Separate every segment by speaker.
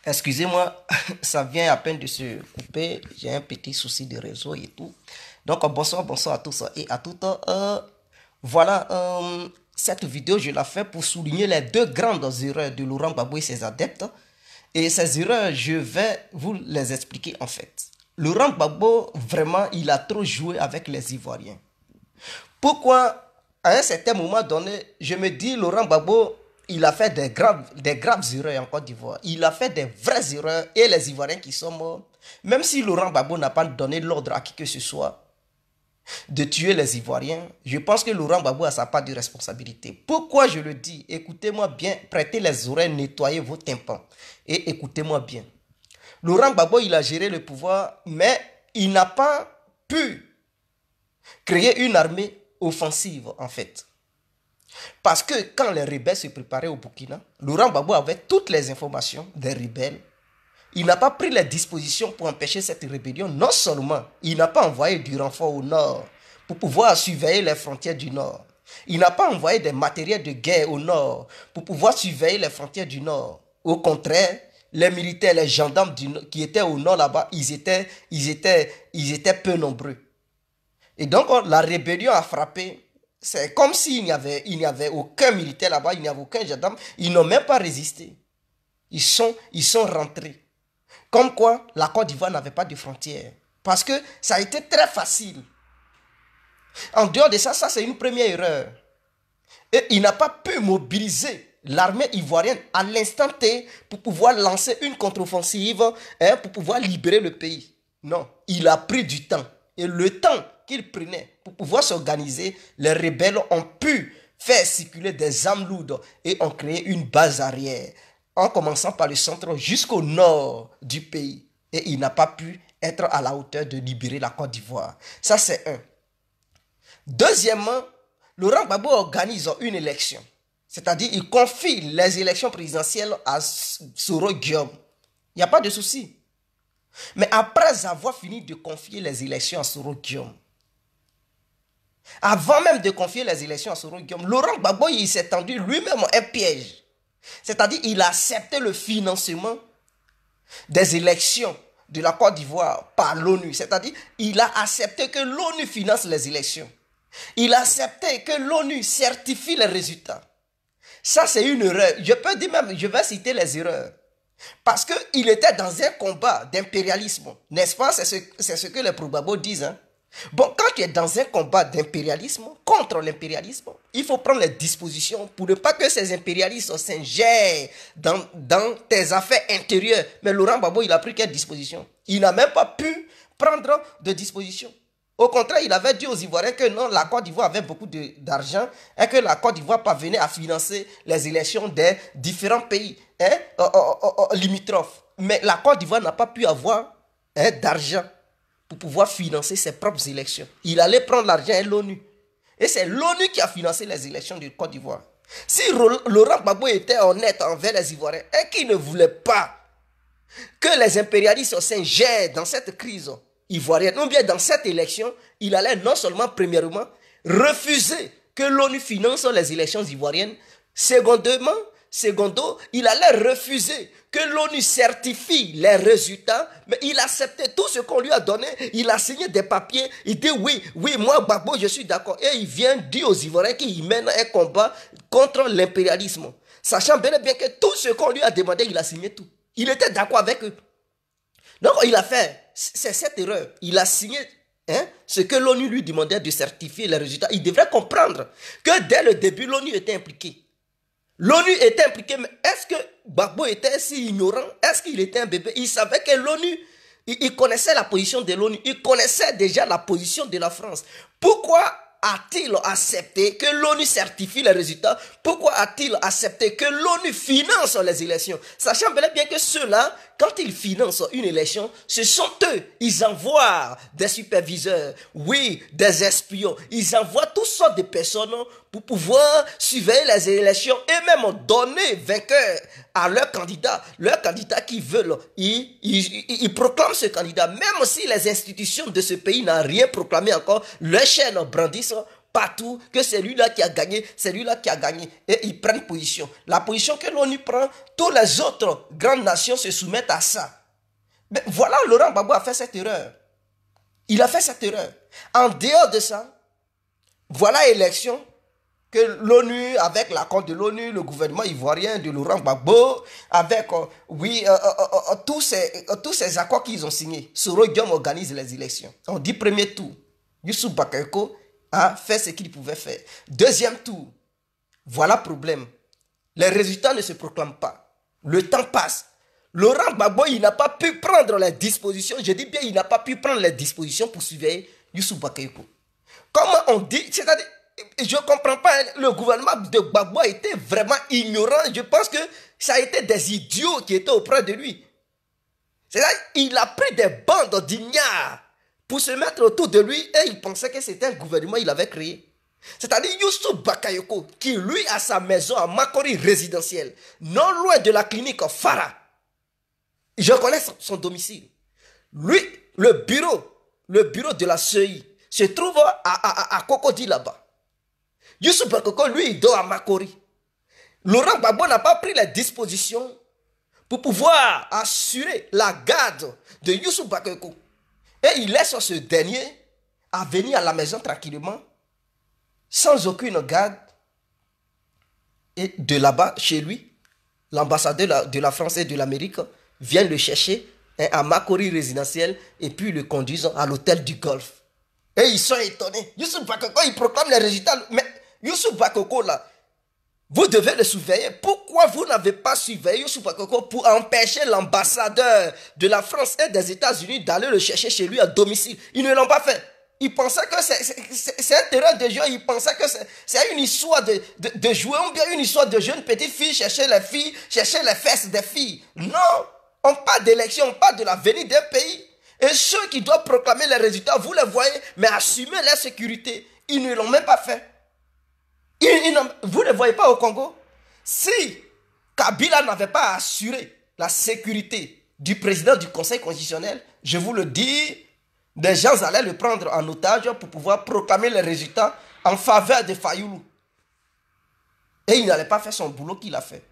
Speaker 1: Excusez-moi, ça vient à peine de se couper. J'ai un petit souci de réseau et tout. Donc, bonsoir à tous et à toutes. Voilà, cette vidéo, je la fais pour souligner les deux grandes erreurs de Laurent Gbagbo et ses adeptes. Et ces erreurs, je vais vous les expliquer en fait. Laurent Gbagbo, vraiment, il a trop joué avec les Ivoiriens. Pourquoi, à un certain moment donné, je me dis, Laurent Gbagbo, il a fait des graves erreurs en Côte d'Ivoire. Il a fait des vraies erreurs et les Ivoiriens qui sont morts, même si Laurent Gbagbo n'a pas donné l'ordre à qui que ce soit de tuer les Ivoiriens, je pense que Laurent Gbagbo a sa part de responsabilité. Pourquoi je le dis? Écoutez-moi bien, prêtez les oreilles, nettoyez vos tympans et écoutez-moi bien. Laurent Gbagbo, il a géré le pouvoir, mais il n'a pas pu créer une armée offensive en fait. Parce que quand les rebelles se préparaient au Burkina, Laurent Gbagbo avait toutes les informations des rebelles. Il n'a pas pris les dispositions pour empêcher cette rébellion. Non seulement, il n'a pas envoyé du renfort au nord pour pouvoir surveiller les frontières du nord. Il n'a pas envoyé des matériels de guerre au nord pour pouvoir surveiller les frontières du nord. Au contraire, les militaires, les gendarmes qui étaient au nord là-bas, ils étaient peu nombreux. Et donc, la rébellion a frappé. C'est comme s'il n'y avait aucun militaire là-bas, il n'y avait aucun gendarme. Ils n'ont même pas résisté. Ils sont rentrés. Comme quoi, la Côte d'Ivoire n'avait pas de frontières. Parce que ça a été très facile. En dehors de ça, ça c'est une première erreur. Et il n'a pas pu mobiliser l'armée ivoirienne à l'instant T pour pouvoir lancer une contre-offensive, pour pouvoir libérer le pays. Non, il a pris du temps. Et le temps qu'il prenait pour pouvoir s'organiser, les rebelles ont pu faire circuler des armes lourdes et ont créé une base arrière, en commençant par le centre jusqu'au nord du pays. Et il n'a pas pu être à la hauteur de libérer la Côte d'Ivoire. Ça, c'est un. Deuxièmement, Laurent Gbagbo organise une élection. C'est-à-dire, il confie les élections présidentielles à Soro Guillaume. Il n'y a pas de souci. Mais après avoir fini de confier les élections à Soro Guillaume, avant même de confier les élections à Soro Guillaume, Laurent Gbagbo, il s'est tendu lui-même un piège. C'est-à-dire il a accepté le financement des élections de la Côte d'Ivoire par l'ONU. C'est-à-dire il a accepté que l'ONU finance les élections. Il a accepté que l'ONU certifie les résultats. Ça, c'est une erreur. Je peux dire même, je vais citer les erreurs. Parce qu'il était dans un combat d'impérialisme. N'est-ce pas? C'est ce que les pro-Gbagbo disent. Hein? Bon, quand tu es dans un combat d'impérialisme, contre l'impérialisme, il faut prendre les dispositions pour ne pas que ces impérialistes s'ingèrent dans tes affaires intérieures. Mais Laurent Gbagbo, il a pris quelle disposition? Il n'a même pas pu prendre de dispositions. Au contraire, il avait dit aux Ivoiriens que non, la Côte d'Ivoire avait beaucoup d'argent et que la Côte d'Ivoire parvenait à financer les élections des différents pays limitrophes. Mais la Côte d'Ivoire n'a pas pu avoir d'argent pour pouvoir financer ses propres élections. Il allait prendre l'argent à l'ONU. Et c'est l'ONU qui a financé les élections de Côte d'Ivoire. Si Laurent Gbagbo était honnête envers les Ivoiriens et qu'il ne voulait pas que les impérialistes s'ingèrent dans cette crise ivoirienne, ou bien dans cette élection, il allait non seulement, premièrement, refuser que l'ONU finance les élections ivoiriennes. Secondo, il allait refuser que l'ONU certifie les résultats, mais il acceptait tout ce qu'on lui a donné. Il a signé des papiers, il dit oui, moi Gbagbo, je suis d'accord. Et il vient dire aux Ivoiriens qu'il mène un combat contre l'impérialisme. Sachant bien et bien que tout ce qu'on lui a demandé, il a signé tout. Il était d'accord avec eux. Donc il a fait, c'est cette erreur. Il a signé ce que l'ONU lui demandait de certifier les résultats. Il devrait comprendre que dès le début, l'ONU était impliquée. L'ONU était impliquée, mais est-ce que Gbagbo était si ignorant? Est-ce qu'il était un bébé? Il savait que l'ONU, il connaissait la position de l'ONU, il connaissait déjà la position de la France. Pourquoi a-t-il accepté que l'ONU certifie les résultats? Pourquoi a-t-il accepté que l'ONU finance les élections? Sachant bien que ceux-là, quand ils financent une élection, ce sont eux. Ils envoient des superviseurs, oui, des espions. Ils envoient toutes sortes de personnes pour pouvoir surveiller les élections et même donner vainqueur à leurs candidats qui veulent. Ils proclament ce candidat. Même si les institutions de ce pays n'ont rien proclamé encore, leurs chaînes brandissent partout que c'est lui-là qui a gagné, c'est lui-là qui a gagné. Et ils prennent position. La position que l'ONU prend, toutes les autres grandes nations se soumettent à ça. Mais voilà, Laurent Gbagbo a fait cette erreur. Il a fait cette erreur. En dehors de ça, voilà l'élection que l'ONU, avec l'accord de l'ONU, le gouvernement ivoirien de Laurent Gbagbo, avec tous ces accords qu'ils ont signés, Soro Diom organise les élections. On dit premier tour, Youssou Bakayoko a fait ce qu'il pouvait faire. Deuxième tour, voilà le problème. Les résultats ne se proclament pas. Le temps passe. Laurent Gbagbo, il n'a pas pu prendre les dispositions, je dis bien, il n'a pas pu prendre les dispositions pour surveiller Youssou Bakayoko. Comment on dit, c'est-à-dire, je ne comprends pas, le gouvernement de Gbagbo a été vraiment ignorant. Je pense que ça a été des idiots qui étaient auprès de lui. C'est-à-dire, il a pris des bandes d'ignards pour se mettre autour de lui et il pensait que c'était un gouvernement qu'il avait créé. C'est-à-dire Youssou Bakayoko, qui lui a sa maison à Makori résidentielle, non loin de la clinique Farah. Je connais son domicile. Lui, le bureau de la CEI se trouve à Cocody là-bas. Youssou Bakayoko, lui, il dort à Makori. Laurent Gbagbo n'a pas pris les dispositions pour pouvoir assurer la garde de Youssou Bakayoko. Et il laisse ce dernier à venir à la maison tranquillement, sans aucune garde. Et de là-bas, chez lui, l'ambassadeur de la France et de l'Amérique vient le chercher à Makori résidentiel et puis le conduisent à l'hôtel du Golfe. Et ils sont étonnés. Youssou Bakayoko, il proclame les résultats. Mais Youssou Bakayoko, là, vous devez le surveiller. Pourquoi vous n'avez pas surveillé Youssou Bakayoko pour empêcher l'ambassadeur de la France et des États-Unis d'aller le chercher chez lui à domicile? Ils ne l'ont pas fait. Ils pensaient que c'est un terrain de jeu. Ils pensaient que c'est une histoire de jouer ou bien une histoire de jeunes petites filles chercher les filles, chercher les fesses des filles. Non, on parle d'élection, on parle de l'avenir d'un pays. Et ceux qui doivent proclamer les résultats, vous les voyez, mais assumer la sécurité, ils ne l'ont même pas fait. Vous ne voyez pas au Congo? Si Kabila n'avait pas assuré la sécurité du président du Conseil constitutionnel, je vous le dis, des gens allaient le prendre en otage pour pouvoir proclamer les résultats en faveur de Fayoulou. Et il n'allait pas faire son boulot qu'il a fait.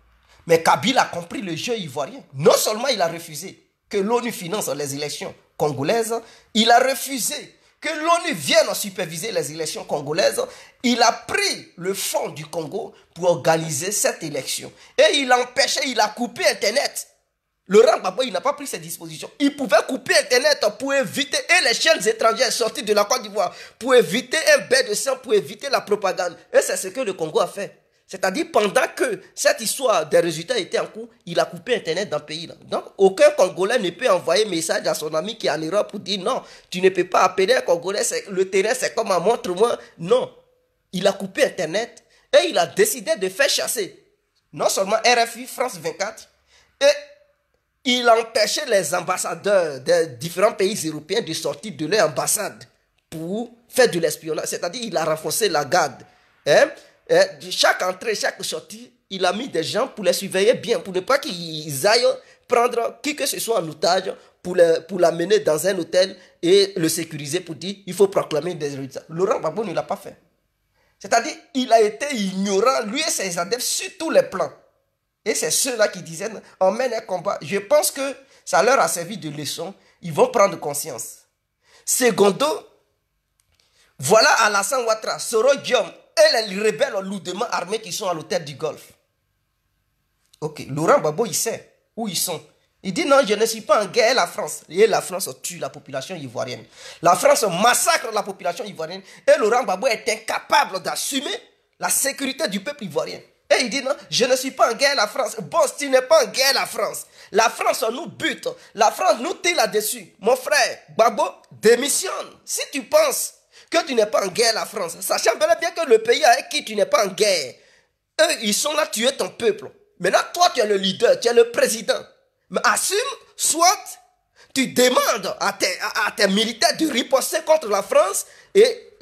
Speaker 1: Mais Kabila a compris le jeu ivoirien. Non seulement il a refusé que l'ONU finance les élections congolaises, il a refusé que l'ONU vienne superviser les élections congolaises. Il a pris le fonds du Congo pour organiser cette élection. Et il empêchait, il a coupé Internet. Laurent Gbagbo, il n'a pas pris ses dispositions. Il pouvait couper Internet pour éviter, et les chaînes étrangères sorties de la Côte d'Ivoire, pour éviter un bain de sang, pour éviter la propagande. Et c'est ce que le Congo a fait. C'est-à-dire, pendant que cette histoire des résultats était en cours, il a coupé Internet dans le pays. Là. Donc, aucun Congolais ne peut envoyer message à son ami qui est en Europe pour dire non, tu ne peux pas appeler un Congolais, le terrain c'est comme un montre-moi. Non, il a coupé Internet et il a décidé de faire chasser non seulement RFI, France 24, et il empêchait les ambassadeurs des différents pays européens de sortir de leur ambassade pour faire de l'espionnage. C'est-à-dire, il a renforcé la garde. Hein? Chaque entrée, chaque sortie, il a mis des gens pour les surveiller bien, pour ne pas qu'ils aillent prendre qui que ce soit en otage pour l'amener dans un hôtel et le sécuriser pour dire il faut proclamer des résultats. Laurent Gbagbo ne l'a pas fait. C'est-à-dire, il a été ignorant, lui et ses adeptes, sur tous les plans. Et c'est ceux-là qui disaient on mène un combat. Je pense que ça leur a servi de leçon. Ils vont prendre conscience. Secondo, voilà Alassane Ouattara, Soro Diom et les rebelles lourdement armés qui sont à l'hôtel du Golfe. Ok, Laurent Gbagbo, il sait où ils sont. Il dit non, je ne suis pas en guerre et la France. Et la France tue la population ivoirienne. La France massacre la population ivoirienne. Et Laurent Gbagbo est incapable d'assumer la sécurité du peuple ivoirien. Et il dit non, je ne suis pas en guerre la France. Bon, si tu n'es pas en guerre la France nous bute. La France nous tire là-dessus. Mon frère, Gbagbo, démissionne. Si tu penses que tu n'es pas en guerre la France, sachant bel et bien que le pays avec qui tu n'es pas en guerre, eux, ils sont là tuer ton peuple. Maintenant, toi, tu es le leader, tu es le président. Mais assume, soit tu demandes à tes militaires de riposter contre la France et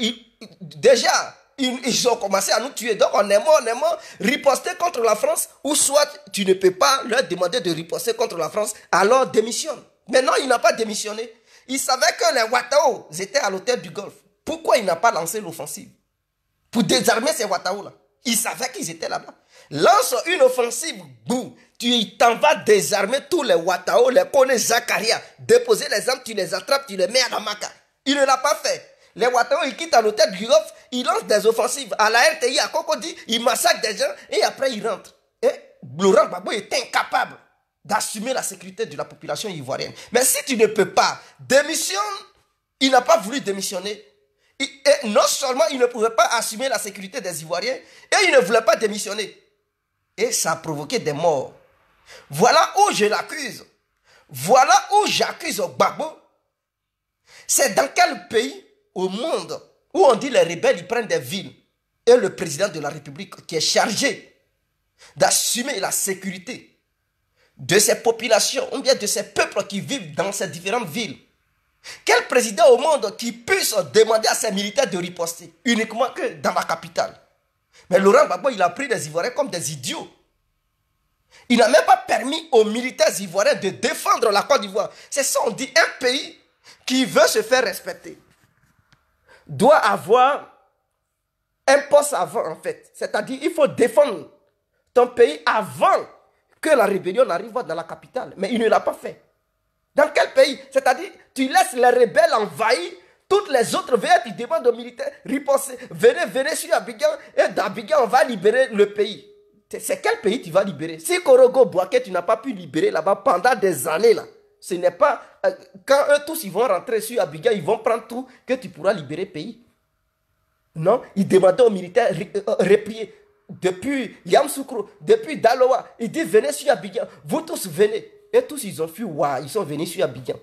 Speaker 1: déjà, ils ont commencé à nous tuer. Donc, on est mort, riposter contre la France, ou soit tu ne peux pas leur demander de riposter contre la France, alors démissionne. Maintenant, il n'a pas démissionné. Il savait que les Ouattao étaient à l'hôtel du Golfe. Pourquoi il n'a pas lancé l'offensive? pour désarmer ces Ouattao-là. Ils savaient qu'ils étaient là-bas. Lance une offensive, boum, tu t'en vas désarmer tous les Ouattao, les Kone Zakaria, déposer les armes, tu les attrapes, tu les mets à la maca. Il ne l'a pas fait. Les Ouattao, ils quittent à l'hôtel du Golfe, ils lancent des offensives. À la RTI, à Cocody, ils massacrent des gens et après ils rentrent. Et Laurent Gbagbo est incapable d'assumer la sécurité de la population ivoirienne. Mais si tu ne peux pas, démissionne. Il n'a pas voulu démissionner. Et non seulement il ne pouvait pas assumer la sécurité des Ivoiriens, et il ne voulait pas démissionner. Et ça a provoqué des morts. Voilà où je l'accuse. Voilà où j'accuse Gbagbo. C'est dans quel pays au monde où on dit les rebelles, ils prennent des villes, et le président de la République qui est chargé d'assumer la sécurité de ces populations, ou bien de ces peuples qui vivent dans ces différentes villes. Quel président au monde qui puisse demander à ses militaires de riposter uniquement que dans la capitale? Mais Laurent Gbagbo, il a pris les Ivoiriens comme des idiots. Il n'a même pas permis aux militaires ivoiriens de défendre la Côte d'Ivoire. C'est ça, on dit, un pays qui veut se faire respecter doit avoir un poste avant, en fait. C'est-à-dire, il faut défendre ton pays avant que la rébellion n'arrive dans la capitale. Mais il ne l'a pas fait. Dans quel pays? C'est-à-dire, tu laisses les rebelles envahir, toutes les autres veillent, tu demandes aux militaires, riposter, venez sur Abidjan, et d'Abidjan, on va libérer le pays. C'est quel pays tu vas libérer? Si Korogo Bouaké, tu n'as pas pu libérer là-bas pendant des années, là, ce n'est pas, quand eux tous, ils vont rentrer sur Abidjan, ils vont prendre tout, que tu pourras libérer le pays. Non, ils demandaient aux militaires, replier. Depuis Yamsoukro, depuis Daloa, ils disent, venez sur Abidjan, vous tous venez. Et tous, ils ont fui, waouh, ils sont venus sur Abidjan.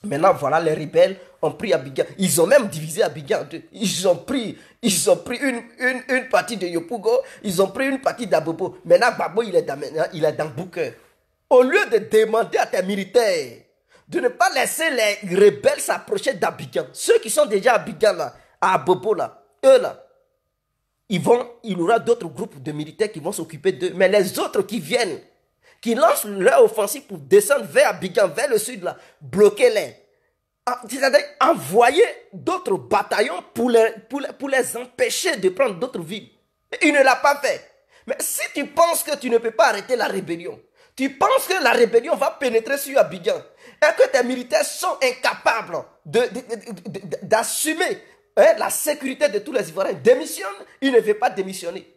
Speaker 1: Maintenant, voilà, les rebelles ont pris Abidjan. Ils ont même divisé Abidjan en deux. Ils ont pris une partie de Yopougo, ils ont pris une partie d'Abobo. Maintenant, Gbagbo, il est dans Bouquet. Au lieu de demander à tes militaires de ne pas laisser les rebelles s'approcher d'Abidjan, ceux qui sont déjà à Abidjan, là, à Abobo, là, eux, là, il y aura d'autres groupes de militaires qui vont s'occuper d'eux. Mais les autres qui viennent, qui lancent leur offensive pour descendre vers Abidjan, vers le sud, là, bloquez-les. C'est-à-dire envoyer d'autres bataillons pour les empêcher de prendre d'autres villes. Il ne l'a pas fait. Mais si tu penses que tu ne peux pas arrêter la rébellion, tu penses que la rébellion va pénétrer sur Abidjan, et que tes militaires sont incapables d'assumer la sécurité de tous les Ivoiriens, démissionne, il ne veut pas démissionner.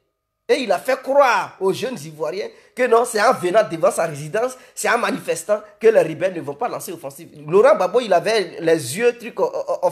Speaker 1: Et il a fait croire aux jeunes Ivoiriens que non, c'est en venant devant sa résidence, c'est en manifestant que les rebelles ne vont pas lancer offensive. Laurent Gbagbo, il avait les yeux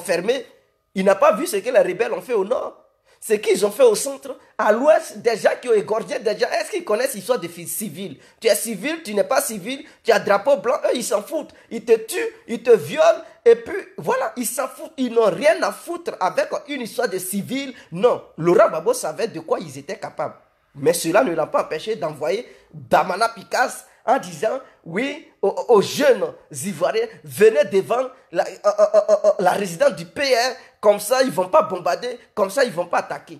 Speaker 1: fermés. Il n'a pas vu ce que les rebelles ont fait au nord. Ce qu'ils ont fait au centre, à l'ouest, des gens qui ont égorgé des gens. Est-ce qu'ils connaissent l'histoire des civils? Tu es civil, tu n'es pas civil, tu as drapeau blanc, eux ils s'en foutent. Ils te tuent, ils te violent, et puis voilà, ils s'en foutent. Ils n'ont rien à foutre avec une histoire de civils. Non, Laurent Gbagbo savait de quoi ils étaient capables. Mais cela ne l'a pas empêché d'envoyer Damana Picasse en disant, oui, aux jeunes Ivoiriens, venez devant la résidence du PR, comme ça ils ne vont pas bombarder, comme ça ils ne vont pas attaquer.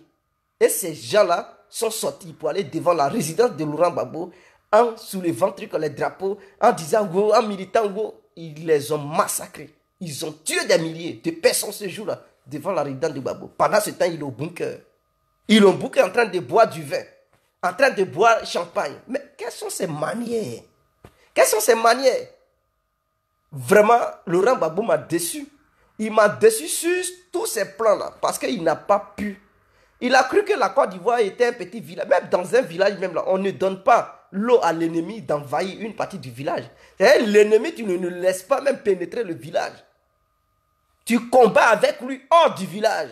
Speaker 1: Et ces gens-là sont sortis pour aller devant la résidence de Laurent Gbagbo en soulevant les drapeaux, en disant, en militant, ils les ont massacrés. Ils ont tué des milliers de personnes ce jour-là devant la résidence de Gbagbo. Pendant ce temps, il est au bunker. Il est au bunker en train de boire du vin, en train de boire champagne. Mais quelles sont ces manières? Quelles sont ces manières? Vraiment, Laurent Gbagbo m'a déçu. Il m'a déçu sur tous ces plans-là, parce qu'il n'a pas pu. Il a cru que la Côte d'Ivoire était un petit village. Même dans un village, même là, on ne donne pas l'eau à l'ennemi d'envahir une partie du village. L'ennemi, tu ne le laisses pas même pénétrer le village. Tu combats avec lui hors du village.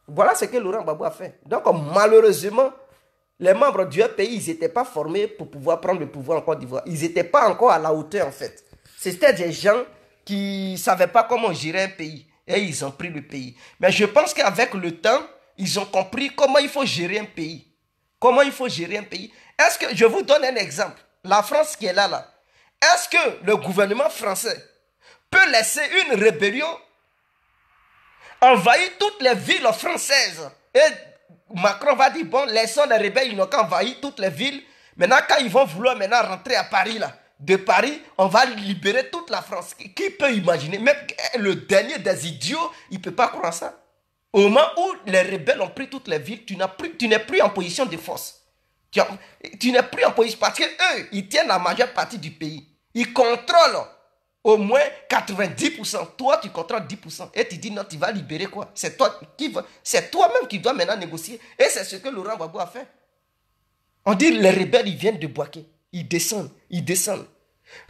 Speaker 1: Voilà ce que Laurent Gbagbo a fait. Donc, malheureusement, les membres du pays, ils n'étaient pas formés pour pouvoir prendre le pouvoir en Côte d'Ivoire. Ils n'étaient pas encore à la hauteur, en fait. C'était des gens qui ne savaient pas comment gérer un pays. Et ils ont pris le pays. Mais je pense qu'avec le temps, ils ont compris comment il faut gérer un pays. Comment il faut gérer un pays. Est-ce que, je vous donne un exemple. La France qui est là. Est-ce que le gouvernement français peut laisser une rébellion envahir toutes les villes françaises? Et Macron va dire, bon, laissons les rebelles, ils n'ont qu'à envahir toutes les villes. Maintenant, quand ils vont vouloir maintenant rentrer à Paris, là, de Paris, on va libérer toute la France. Qui peut imaginer? Même le dernier des idiots, il ne peut pas croire ça. Au moment où les rebelles ont pris toutes les villes, tu n'es plus en position de force. Tu n'es plus en position parce que eux, ils tiennent la majeure partie du pays. Ils contrôlent au moins 90%. Toi, tu contrôles 10%. Et tu dis non, tu vas libérer quoi? C'est toi-même qui dois maintenant négocier. Et c'est ce que Laurent Gbagbo a fait. On dit les rebelles, ils viennent de Bouaké. Ils descendent, ils descendent.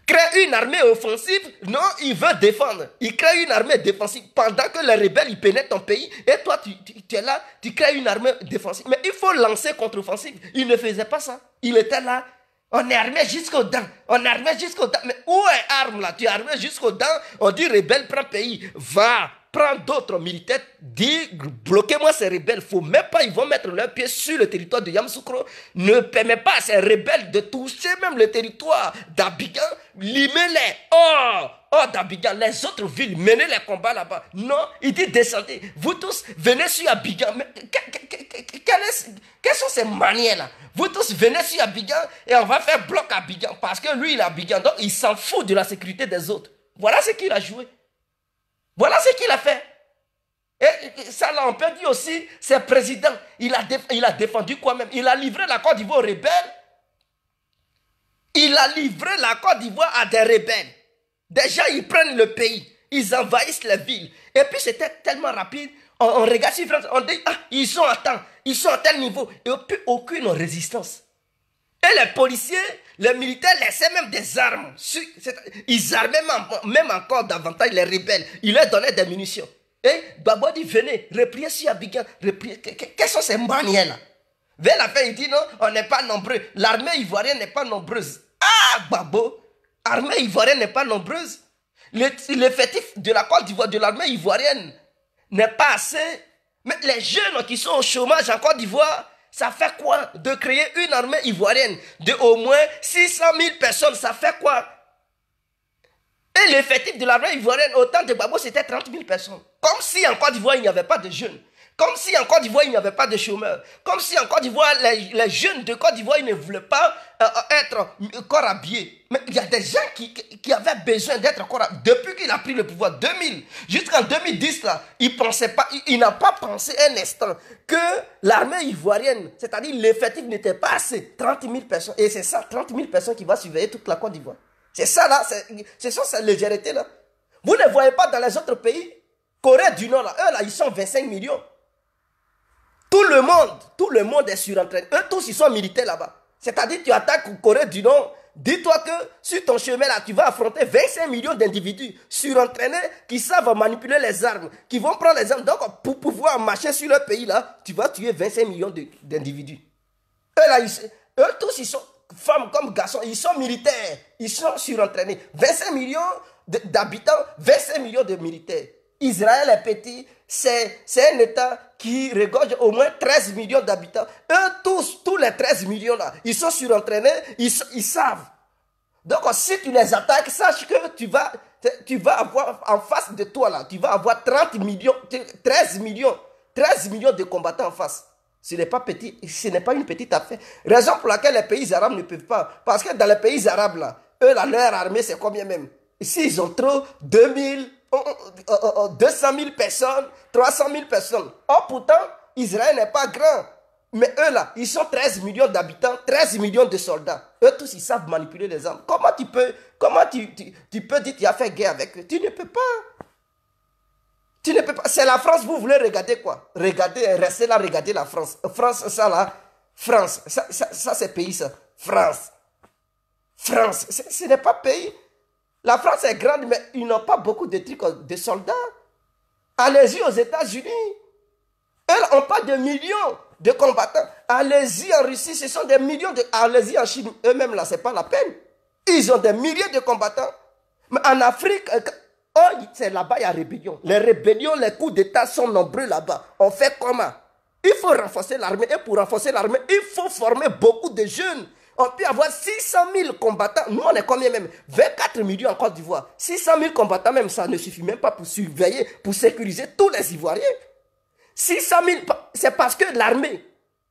Speaker 1: Crée une armée offensive, non, il veut défendre. Il crée une armée défensive pendant que les rebelles, ils pénètrent ton pays. Et toi, tu es là, tu crées une armée défensive. Mais il faut lancer contre-offensive. Il ne faisait pas ça. Il était là. On est armé jusqu'aux dents. On est armé jusqu'aux dents. Mais où est arme là? Tu es armé jusqu'aux dents. On dit rebelle, prends pays. Va, prends d'autres militaires. Dis, bloquez-moi ces rebelles. Faut même pas, ils vont mettre leurs pieds sur le territoire de Yamoussoukro. Ne permet pas à ces rebelles de toucher même le territoire d'Abidjan. Limez-les. Oh, d'Abidjan, les autres villes, menez les combats là-bas. Non, il dit descendez. Vous tous, venez sur Abidjan. Mais quelles sont ces manières là? Vous tous venez sur Abidjan et on va faire bloc à Abidjan. Parce que lui, il est Abidjan. Donc, il s'en fout de la sécurité des autres. Voilà ce qu'il a joué. Voilà ce qu'il a fait. Et ça, là, on peut dire aussi, c'est président. Il a défendu quoi même? Il a livré la Côte d'Ivoire aux rebelles. Il a livré la Côte d'Ivoire à des rebelles. Déjà, ils prennent le pays. Ils envahissent les villes. Et puis, c'était tellement rapide. On regarde sur France, on dit, ah, ils sont à temps. Ils sont à tel niveau. Et puis, aucune résistance. Et les policiers, les militaires laissaient même des armes. Ils armaient même encore davantage les rebelles. Ils leur donnaient des munitions. Et Gbagbo dit, venez, repliez sur Abidjan. Quelles sont ces manières-là? Vers la fin, il dit, non, on n'est pas nombreux. L'armée ivoirienne n'est pas nombreuse. Ah, Gbagbo, l'armée ivoirienne n'est pas nombreuse. L'effectif de la Côte d'Ivoire, de l'armée ivoirienne, n'est pas assez. Mais les jeunes qui sont au chômage en Côte d'Ivoire, ça fait quoi de créer une armée ivoirienne de au moins 600 000 personnes? Ça fait quoi? Et l'effectif de l'armée ivoirienne au temps de Gbagbo, c'était 30 000 personnes. Comme si en Côte d'Ivoire, il n'y avait pas de jeunes. Comme si en Côte d'Ivoire, il n'y avait pas de chômeurs. Comme si en Côte d'Ivoire, les jeunes de Côte d'Ivoire, ils ne voulaient pas être corps habillés. Mais il y a des gens qui avaient besoin d'être corps habillés. Depuis qu'il a pris le pouvoir, 2000, jusqu'en 2010, là, il n'a pas pensé un instant que l'armée ivoirienne, c'est-à-dire l'effectif n'était pas assez. 30 000 personnes. Et c'est ça, 30 000 personnes qui vont surveiller toute la Côte d'Ivoire. C'est ça, là, c'est ça, cette légèreté, là. Vous ne voyez pas dans les autres pays? Corée du Nord, là, eux, là, ils sont 25 millions. Tout le monde est surentraîné. Eux tous, ils sont militaires là-bas. C'est-à-dire, tu attaques Corée du Nord. Dis-toi que sur ton chemin là, tu vas affronter 25 millions d'individus surentraînés qui savent manipuler les armes, qui vont prendre les armes. Donc, pour pouvoir marcher sur leur pays là, tu vas tuer 25 millions d'individus. Eux là, eux tous, ils sont femmes comme garçons, ils sont militaires. Ils sont surentraînés. 25 millions d'habitants, 25 millions de militaires. Israël est petit, c'est un État qui regorge au moins 13 millions d'habitants. Eux tous les 13 millions là, ils sont surentraînés, ils savent. Donc si tu les attaques, sache que tu vas avoir en face de toi là, tu vas avoir 13 millions de combattants en face. Ce n'est pas petit, ce n'est pas une petite affaire. Raison pour laquelle les pays arabes ne peuvent pas. Parce que dans les pays arabes là, eux là, leur armée c'est combien même? Ici ils ont trop 200 000 personnes, 300 000 personnes. Or pourtant, Israël n'est pas grand. Mais eux là, ils sont 13 millions d'habitants, 13 millions de soldats. Eux tous, ils savent manipuler les armes. Comment tu peux dire que tu as fait guerre avec eux? Tu ne peux pas. Tu ne peux pas. C'est la France, vous voulez regarder quoi? Regardez, restez là, regardez la France. France, ça là, France. Ça c'est pays ça. France. France, ce n'est pas pays. La France est grande, mais ils n'ont pas beaucoup de trucs de soldats. Allez-y aux États-Unis. Eux, on parle de millions de combattants. Allez-y en Russie, ce sont des millions de... Allez-y en Chine, eux-mêmes, là, c'est pas la peine. Ils ont des milliers de combattants. Mais en Afrique, c'est là-bas, il y a rébellion. Les rébellions, les coups d'État sont nombreux là-bas. On fait comment? Il faut renforcer l'armée. Et pour renforcer l'armée, il faut former beaucoup de jeunes. On peut avoir 600 000 combattants. Nous, on est combien même? 24 millions en Côte d'Ivoire. 600 000 combattants même, ça ne suffit même pas pour surveiller, pour sécuriser tous les Ivoiriens. 600 000, c'est parce que l'armée,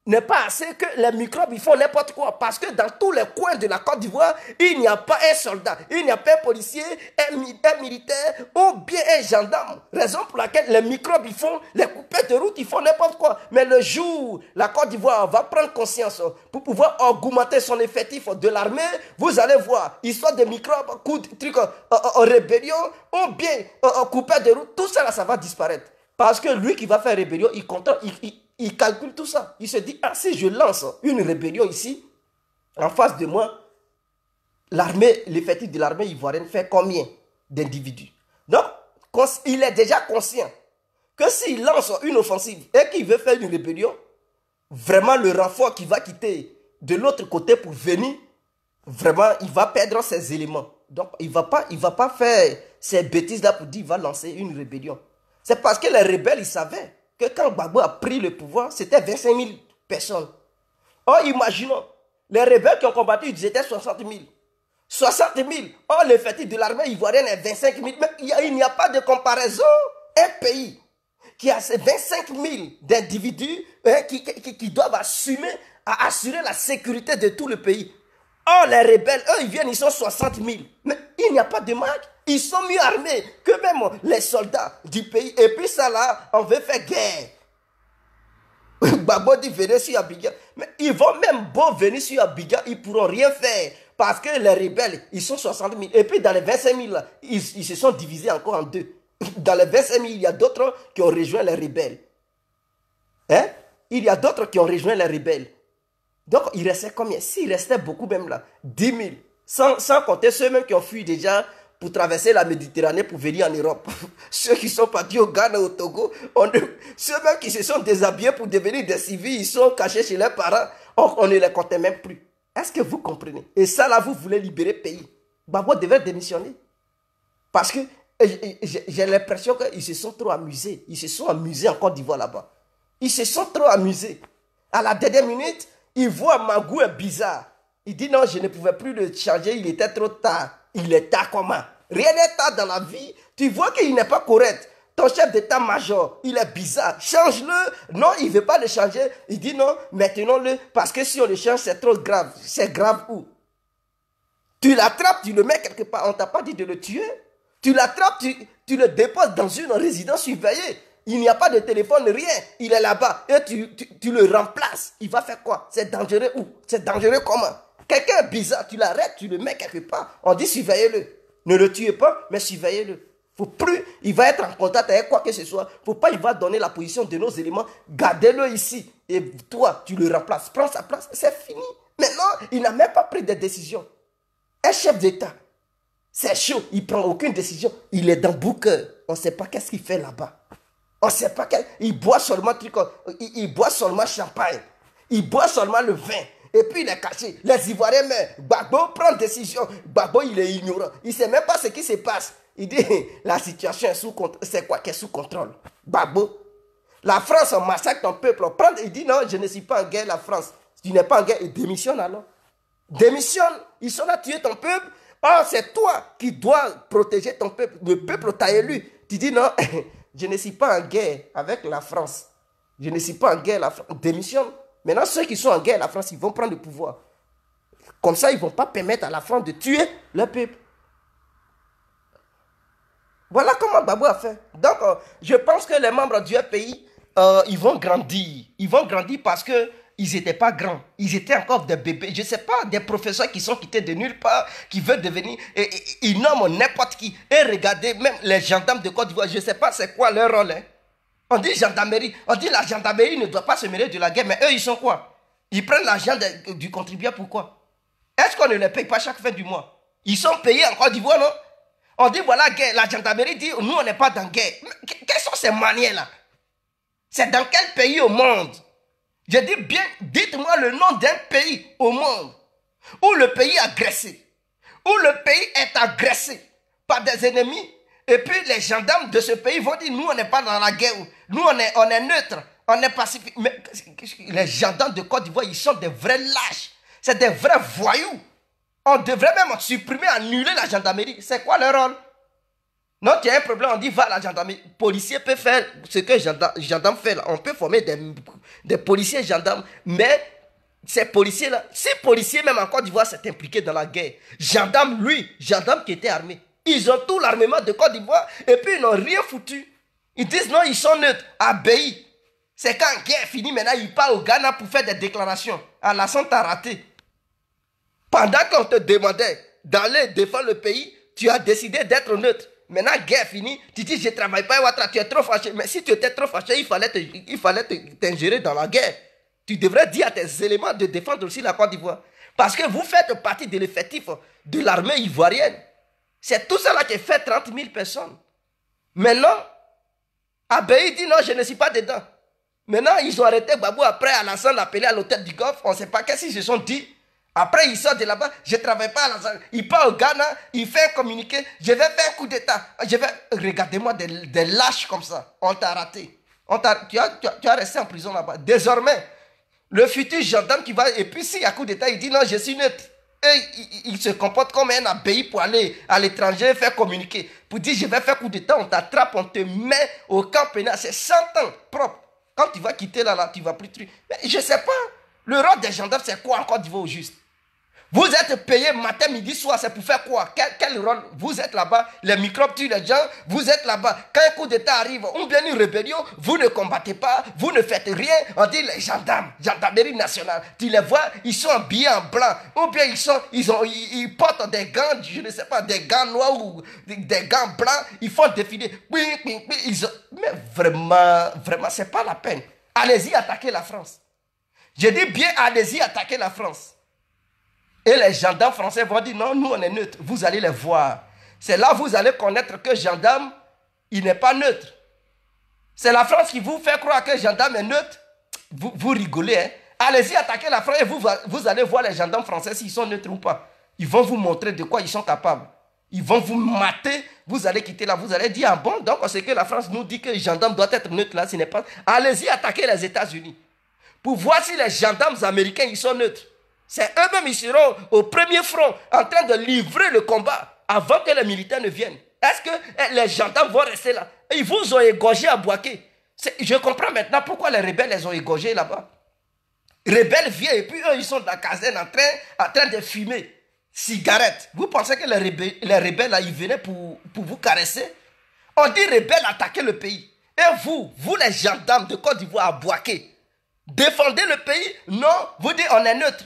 Speaker 1: n'est pas assez que les microbes ils font n'importe quoi. Parce que dans tous les coins de la Côte d'Ivoire, il n'y a pas un soldat, il n'y a pas un policier, un militaire ou bien un gendarme. Raison pour laquelle les microbes ils font, les coupeurs de route ils font n'importe quoi. Mais le jour la Côte d'Ivoire va prendre conscience pour pouvoir augmenter son effectif de l'armée, vous allez voir, histoire de microbes, trucs en rébellion ou bien coupeurs de route, tout ça là ça va disparaître. Parce que lui qui va faire rébellion, il calcule tout ça. Il se dit, ah, si je lance une rébellion ici, en face de moi, l'armée, l'effectif de l'armée ivoirienne fait combien d'individus? Donc, il est déjà conscient que s'il lance une offensive et qu'il veut faire une rébellion, vraiment le renfort qui va quitter de l'autre côté pour venir, vraiment, il va perdre ses éléments. Donc, il va pas faire ces bêtises-là pour dire qu'il va lancer une rébellion. C'est parce que les rebelles, ils savaient que quand Gbagbo a pris le pouvoir, c'était 25 000 personnes. Or, imaginons, les rebelles qui ont combattu, ils étaient 60 000. 60 000. Or, l'effectif de l'armée ivoirienne est 25 000. Mais il n'y a pas de comparaison. Un pays qui a ces 25 000 d'individus qui doivent assurer la sécurité de tout le pays. Or, les rebelles, eux, ils viennent, ils sont 60 000. Mais il n'y a pas de marque. Ils sont mieux armés que même les soldats du pays. Et puis ça là, on veut faire guerre. Gbagbo dit venez sur Abidjan. Mais ils vont même beau venir sur Abidjan, ils ne pourront rien faire. Parce que les rebelles, ils sont 60 000. Et puis dans les 25 000, là, ils se sont divisés encore en deux. Dans les 25 000, il y a d'autres qui ont rejoint les rebelles. Hein? Il y a d'autres qui ont rejoint les rebelles. Donc il restait combien? S'il restait beaucoup même là, 10 000. Sans compter ceux-mêmes qui ont fui déjà pour traverser la Méditerranée pour venir en Europe. Ceux qui sont partis au Ghana, au Togo, ceux-même qui se sont déshabillés pour devenir des civils, ils sont cachés chez leurs parents, on ne les comptait même plus. Est-ce que vous comprenez? Et ça là, vous voulez libérer le pays. Gbagbo devait démissionner. Parce que j'ai l'impression qu'ils se sont trop amusés. Ils se sont amusés en Côte d'Ivoire là-bas. Ils se sont trop amusés. À la dernière minute, ils voient Magou est bizarre. Il dit non, je ne pouvais plus le changer, il était trop tard. Il est tard comment? Rien n'est tard dans la vie. Tu vois qu'il n'est pas correct. Ton chef d'état-major, il est bizarre. Change-le. Non, il ne veut pas le changer. Il dit non, maintenons-le. Parce que si on le change, c'est trop grave. C'est grave où? Tu l'attrapes, tu le mets quelque part. On ne t'a pas dit de le tuer. Tu l'attrapes, tu le déposes dans une résidence surveillée. Il n'y a pas de téléphone, rien. Il est là-bas. Et tu le remplaces. Il va faire quoi? C'est dangereux où? C'est dangereux comment? Quelqu'un est bizarre, tu l'arrêtes, tu le mets quelque part. On dit surveillez-le. Ne le tuez pas, mais surveillez-le. Faut plus, il va être en contact avec quoi que ce soit. Faut pas, il va donner la position de nos éléments. Gardez-le ici. Et toi, tu le remplaces. Prends sa place. C'est fini. Maintenant, il n'a même pas pris de décision. Un chef d'État, c'est chaud. Il prend aucune décision. Il est dans Booker. On ne sait pas qu'est-ce qu'il fait là-bas. On ne sait pas il boit seulement il boit seulement champagne. Il boit seulement le vin. Et puis il est caché. Les Ivoiriens meurent. Gbagbo prend décision. Gbagbo, il est ignorant. Il ne sait même pas ce qui se passe. Il dit, la situation est sous contrôle. C'est quoi qui est sous contrôle? Gbagbo. La France massacre ton peuple. Il dit, non, je ne suis pas en guerre, la France. Si tu n'es pas en guerre, il démissionne alors. Démissionne. Ils sont là tuer ton peuple. Or, c'est toi qui dois protéger ton peuple. Le peuple t'a élu. Tu dis, non, je ne suis pas en guerre avec la France. Je ne suis pas en guerre, la France. Démissionne. Maintenant, ceux qui sont en guerre, la France, ils vont prendre le pouvoir. Comme ça, ils ne vont pas permettre à la France de tuer le peuple. Voilà comment Gbagbo a fait. Donc, je pense que les membres du pays, ils vont grandir. Ils vont grandir parce qu'ils n'étaient pas grands. Ils étaient encore des bébés. Je ne sais pas, des professeurs qui sont quittés de nulle part, qui veulent devenir... ils nomment n'importe qui. Et regardez, même les gendarmes de Côte d'Ivoire, je ne sais pas c'est quoi leur rôle. Hein. On dit gendarmerie. On dit la gendarmerie ne doit pas se mêler de la guerre. Mais eux, ils sont quoi? Ils prennent l'argent du contribuable. Pourquoi? Est-ce qu'on ne les paye pas chaque fin du mois? Ils sont payés en Côte d'Ivoire, non? On dit voilà guerre. La gendarmerie dit nous, on n'est pas dans guerre. Quelles sont ces manières-là? C'est dans quel pays au monde? Je dis bien, dites-moi le nom d'un pays au monde où le pays est agressé. Où le pays est agressé par des ennemis. Et puis les gendarmes de ce pays vont dire, nous on n'est pas dans la guerre, nous on est neutre, on est pacifique. Mais les gendarmes de Côte d'Ivoire, ils sont des vrais lâches, c'est des vrais voyous. On devrait même supprimer, annuler la gendarmerie. C'est quoi leur rôle? Non, tu as un problème, on dit va à la gendarmerie. Policier peut faire ce que gendarme fait là. On peut former des policiers gendarmes, mais ces policiers-là, ces policiers même en Côte d'Ivoire s'est impliqué dans la guerre. Gendarme, lui, gendarme qui était armé. Ils ont tout l'armement de Côte d'Ivoire et puis ils n'ont rien foutu. Ils disent non, ils sont neutres. Abbaye. C'est quand la guerre est finie, maintenant ils partent au Ghana pour faire des déclarations. À la son, t'as raté. Pendant qu'on te demandait d'aller défendre le pays, tu as décidé d'être neutre. Maintenant, guerre finie, tu dis je ne travaille pas, Ouattara, tu es trop fâché. Mais si tu étais trop fâché, il fallait t'ingérer dans la guerre. Tu devrais dire à tes éléments de défendre aussi la Côte d'Ivoire. Parce que vous faites partie de l'effectif de l'armée ivoirienne. C'est tout ça là qui fait 30 000 personnes. Maintenant, Abbaye dit non, je ne suis pas dedans. Maintenant, ils ont arrêté Gbagbo. Après, Alassane l'a appelé à l'hôtel du Golfe. On ne sait pas qu'est-ce qu'ils se sont dit. Après, il sort de là-bas. Je ne travaille pas à Alassane. Il part au Ghana. Il fait un communiqué. Je vais faire un coup d'État. Regardez-moi des lâches comme ça. On t'a raté. Tu as resté en prison là-bas. Désormais, le futur gendarme qui va. Et puis, s'il y a coup d'État, il dit non, je suis neutre. Et il se comporte comme un abbaye pour aller à l'étranger faire communiquer. Pour dire je vais faire coup d'État, on t'attrape, on te met au camp pénal. C'est 100 ans propre. Quand tu vas quitter là, tu vas plus. Mais je ne sais pas. Le rôle des gendarmes, c'est quoi en Côte d'Ivoire au juste? Vous êtes payé matin, midi, soir, c'est pour faire quoi? Quel rôle? Vous êtes là-bas, les microbes tuent les gens, vous êtes là-bas. Quand un coup d'État arrive, ou bien une rébellion, vous ne combattez pas, vous ne faites rien. On dit les gendarmes, gendarmerie nationale. Tu les vois, ils sont habillés en blanc. Ou bien ils portent des gants, je ne sais pas, des gants noirs ou des gants blancs. Ils font défiler. Mais vraiment, c'est pas la peine. Allez-y attaquer la France. Je dis bien, allez-y attaquer la France. Et les gendarmes français vont dire non, nous on est neutre. Vous allez les voir. C'est là que vous allez connaître que gendarme, il n'est pas neutre. C'est la France qui vous fait croire que gendarme est neutre. Vous rigolez. Hein? Allez-y attaquer la France et vous allez voir les gendarmes français s'ils sont neutres ou pas. Ils vont vous montrer de quoi ils sont capables. Ils vont vous mater. Vous allez quitter là. Vous allez dire ah bon, donc c'est que la France nous dit que les gendarmes doivent être neutres là. Ce n'est pas. Allez-y attaquer les États-Unis. Pour voir si les gendarmes américains ils sont neutres. C'est eux-mêmes, ils seront au premier front en train de livrer le combat avant que les militaires ne viennent. Est-ce que les gendarmes vont rester là? Ils vous ont égorgé à Bouaké. Je comprends maintenant pourquoi les rebelles les ont égorgés là-bas. Rebelles viennent et puis eux, ils sont dans la caserne en train de fumer. Cigarettes. Vous pensez que les rebelles là, ils venaient pour vous caresser? On dit rebelles attaquer le pays. Et vous les gendarmes de Côte d'Ivoire à Bouaké, défendez le pays? Non, vous dites on est neutre.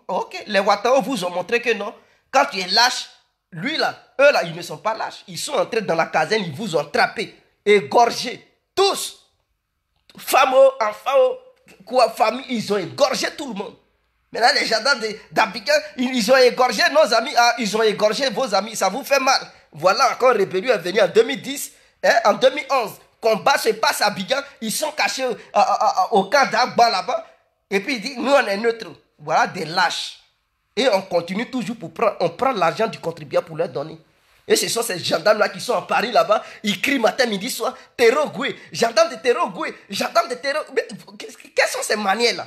Speaker 1: Ok, les Ouattara vous ont montré que non. Quand tu es lâche, lui là, eux là, ils ne sont pas lâches. Ils sont entrés dans la caserne, ils vous ont trappé, égorgé. Tous. Femmes, enfants, quoi, famille, ils ont égorgé tout le monde. Maintenant, les gendarmes d'Abidjan, ils ont égorgé nos amis, ils ont égorgé vos amis. Ça vous fait mal. Voilà encore, rébellion est venu en 2010, hein, en 2011. Combat se passe à Abidjan, ils sont cachés au camp d'Agba là-bas. Et puis ils disent, nous on est neutres. Voilà des lâches. Et on continue toujours pour prendre, on prend l'argent du contribuable pour leur donner. Et ce sont ces gendarmes-là qui sont à Paris là-bas, ils crient matin, midi, soir, Terrogoué, gendarme de Terrogoué, gendarme de Terrogoué. Quelles sont ces manières-là?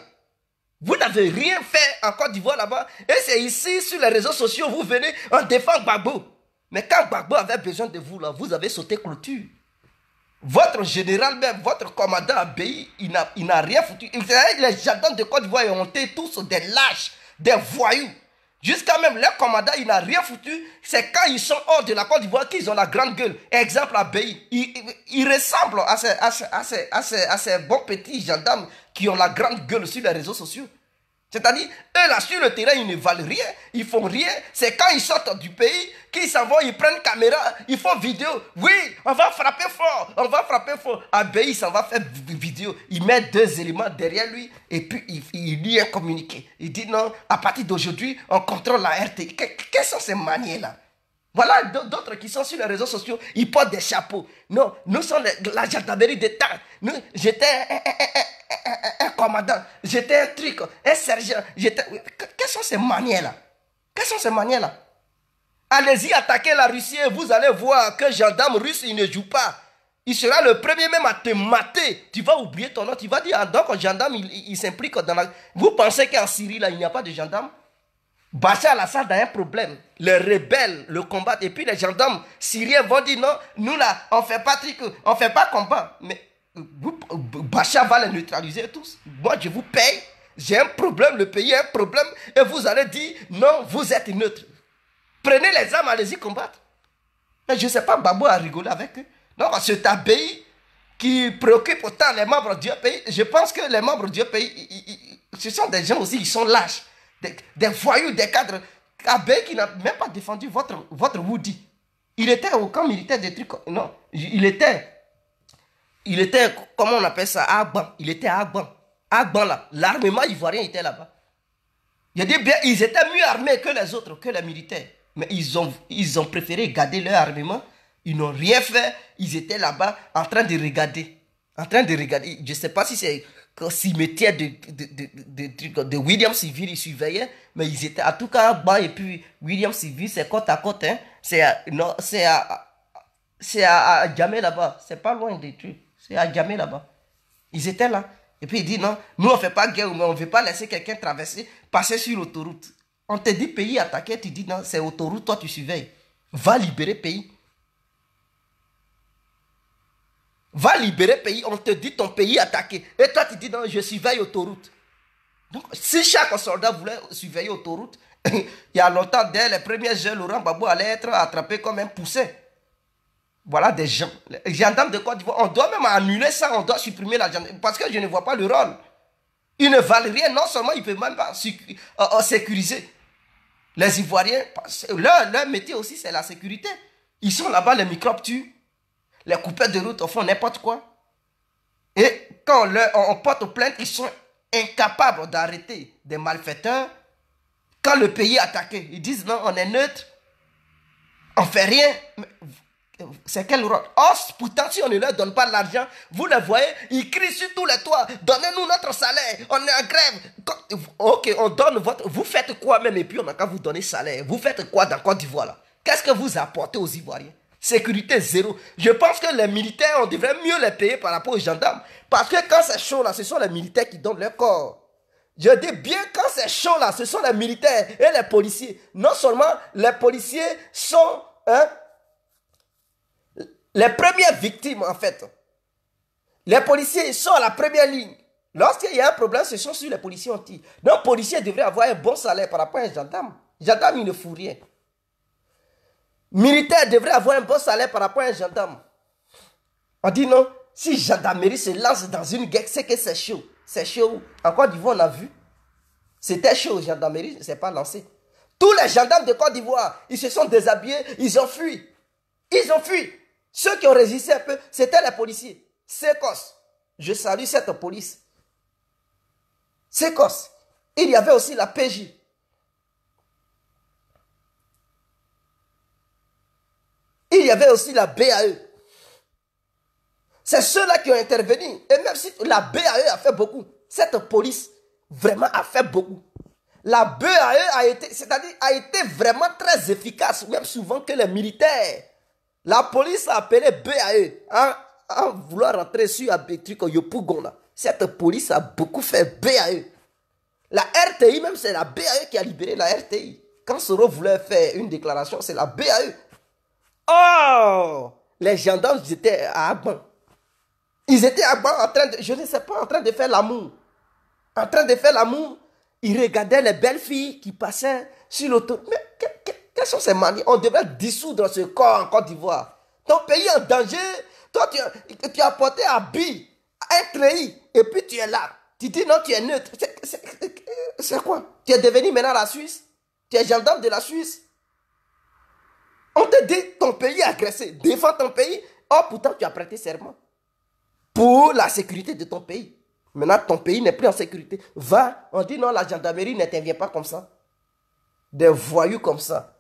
Speaker 1: Vous n'avez rien fait en Côte d'Ivoire là-bas. Et c'est ici, sur les réseaux sociaux, vous venez, on défend Gbagbo. Mais quand Gbagbo avait besoin de vous, là, vous avez sauté clôture. Votre général même, votre commandant Abbaye, il n'a rien foutu. Les gendarmes de Côte d'Ivoire ont été tous des lâches, des voyous. Jusqu'à même leur commandant, il n'a rien foutu. C'est quand ils sont hors de la Côte d'Ivoire qu'ils ont la grande gueule. Exemple Abbaye. Il ressemble à ces bons petits gendarmes qui ont la grande gueule sur les réseaux sociaux. C'est-à-dire, eux là sur le terrain, ils ne valent rien, ils font rien. C'est quand ils sortent du pays, qu'ils s'en vont, ils prennent caméra, ils font vidéo. Oui, on va frapper fort, on va frapper fort. Abbaye, il s'en va faire vidéo. Il met 2 éléments derrière lui et puis il lit un communiqué. Il dit non, à partir d'aujourd'hui, on contrôle la RT. Quelles sont ces manières-là? Voilà d'autres qui sont sur les réseaux sociaux, ils portent des chapeaux. Non, nous sommes la gendarmerie d'État. J'étais un commandant, j'étais un truc, un sergent. Quelles sont ces manières-là? Quelles sont ces manières-là? Allez-y attaquer la Russie et vous allez voir que gendarme russe, il ne joue pas. Il sera le premier même à te mater. Tu vas oublier ton nom, tu vas dire, ah, donc un gendarme, il s'implique dans la... Vous pensez qu'en Syrie, là, il n'y a pas de gendarme? Bachar al-Assad a un problème. Les rebelles le combattent. Et puis les gendarmes syriens vont dire non, nous là, on fait pas truc, on fait pas combat. Mais Bachar va les neutraliser tous. Moi, je vous paye. J'ai un problème, le pays a un problème. Et vous allez dire non, vous êtes neutre. Prenez les armes, allez-y combattre. Mais je ne sais pas, Babou a rigolé avec eux. Donc, c'est un pays qui préoccupe autant les membres du pays. Je pense que les membres du pays, ce sont des gens aussi, ils sont lâches. Des voyous, des cadres. Abbé qui n'a même pas défendu votre Woody. Il était au camp militaire des trucs. Non, il était, comment on appelle ça, à Agban. Il était à Agban. Agban là, l'armement ivoirien était là-bas. Je dis bien, ils étaient mieux armés que les autres, que les militaires. Mais ils ont préféré garder leur armement. Ils n'ont rien fait. Ils étaient là-bas en train de regarder. En train de regarder. Je ne sais pas si c'est le cimetière de William Civil, ils surveillaient. Mais ils étaient en tout cas bas. Et puis William Civil, c'est côte à côte. Hein. C'est à Djamé là-bas. C'est pas loin des trucs. C'est à Djamé là-bas. Ils étaient là. Et puis il dit non, nous on ne fait pas guerre, mais on ne veut pas laisser quelqu'un traverser, passer sur l'autoroute. On te dit pays attaqué, tu dis non, c'est autoroute, toi tu surveilles. Va libérer pays. Va libérer pays, on te dit ton pays attaqué. Et toi tu dis non, je surveille autoroute. Donc si chaque soldat voulait surveiller autoroute, il y a longtemps, dès les premiers jeux, Laurent Gbagbo allait être attrapé comme un poussin. Voilà des gens. Les gendarmes de Côte d'Ivoire, on doit même annuler ça, on doit supprimer la gendarmerie. Parce que je ne vois pas le rôle. Ils ne valent rien, non seulement ils ne peuvent même pas sécuriser. Les Ivoiriens, leur métier aussi, c'est la sécurité. Ils sont là-bas, les microbes tuent. Les coupeurs de route font n'importe quoi. Et quand on porte plainte, ils sont incapables d'arrêter des malfaiteurs. Quand le pays est attaqué, ils disent non, on est neutre, on ne fait rien. C'est quel rôle? Oh, pourtant, si on ne leur donne pas l'argent, vous les voyez, ils crient sur tous les toits. Donnez-nous notre salaire, on est en grève. Ok, on donne votre. Vous faites quoi même et puis on n'a qu'à vous donner salaire. Vous faites quoi dans Côte d'Ivoire là? Qu'est-ce que vous apportez aux Ivoiriens? Sécurité zéro. Je pense que les militaires, on devrait mieux les payer par rapport aux gendarmes. Parce que quand c'est chaud là, ce sont les militaires qui donnent leur corps. Je dis bien quand c'est chaud là, ce sont les militaires et les policiers. Non seulement les policiers sont les premières victimes en fait. Les policiers sont à la première ligne. Lorsqu'il y a un problème, ce sont sur les policiers on tire. Donc, les policiers devraient avoir un bon salaire par rapport à un gendarme. Gendarme, il ne fout rien. Militaire devrait avoir un bon salaire par rapport à un gendarme. On dit non, si gendarmerie se lance dans une guerre, c'est que c'est chaud. C'est chaud. En Côte d'Ivoire, on a vu. C'était chaud, gendarmerie ne s'est pas lancé. Tous les gendarmes de Côte d'Ivoire, ils se sont déshabillés, ils ont fui. Ils ont fui. Ceux qui ont résisté un peu, c'était les policiers. Sécos. Je salue cette police. Sécos. Il y avait aussi la PJ. Il y avait aussi la BAE. C'est ceux-là qui ont intervenu. Et même si la BAE a fait beaucoup, cette police vraiment a fait beaucoup. La BAE a été vraiment très efficace, même souvent que les militaires. La police a appelé BAE en vouloir rentrer sur un truc Yopougon. Cette police a beaucoup fait BAE. La RTI, même c'est la BAE qui a libéré la RTI. Quand Soro voulait faire une déclaration, c'est la BAE. Oh! Les gendarmes étaient à Agban. Ils étaient à Agban en train de, je ne sais pas, en train de faire l'amour. En train de faire l'amour, ils regardaient les belles filles qui passaient sur l'autoroute. Mais quelles sont ces manies? On devrait dissoudre ce corps en Côte d'Ivoire. Ton pays est en danger. Toi, tu as porté un billet, un treillis, et puis tu es là. Tu dis non, tu es neutre. C'est quoi? Tu es devenu maintenant la Suisse? Tu es gendarme de la Suisse? On te dit ton pays est agressé. Défends ton pays. Oh, pourtant, tu as prêté serment pour la sécurité de ton pays. Maintenant, ton pays n'est plus en sécurité. Va, on dit non, la gendarmerie n'intervient pas comme ça. Des voyous comme ça.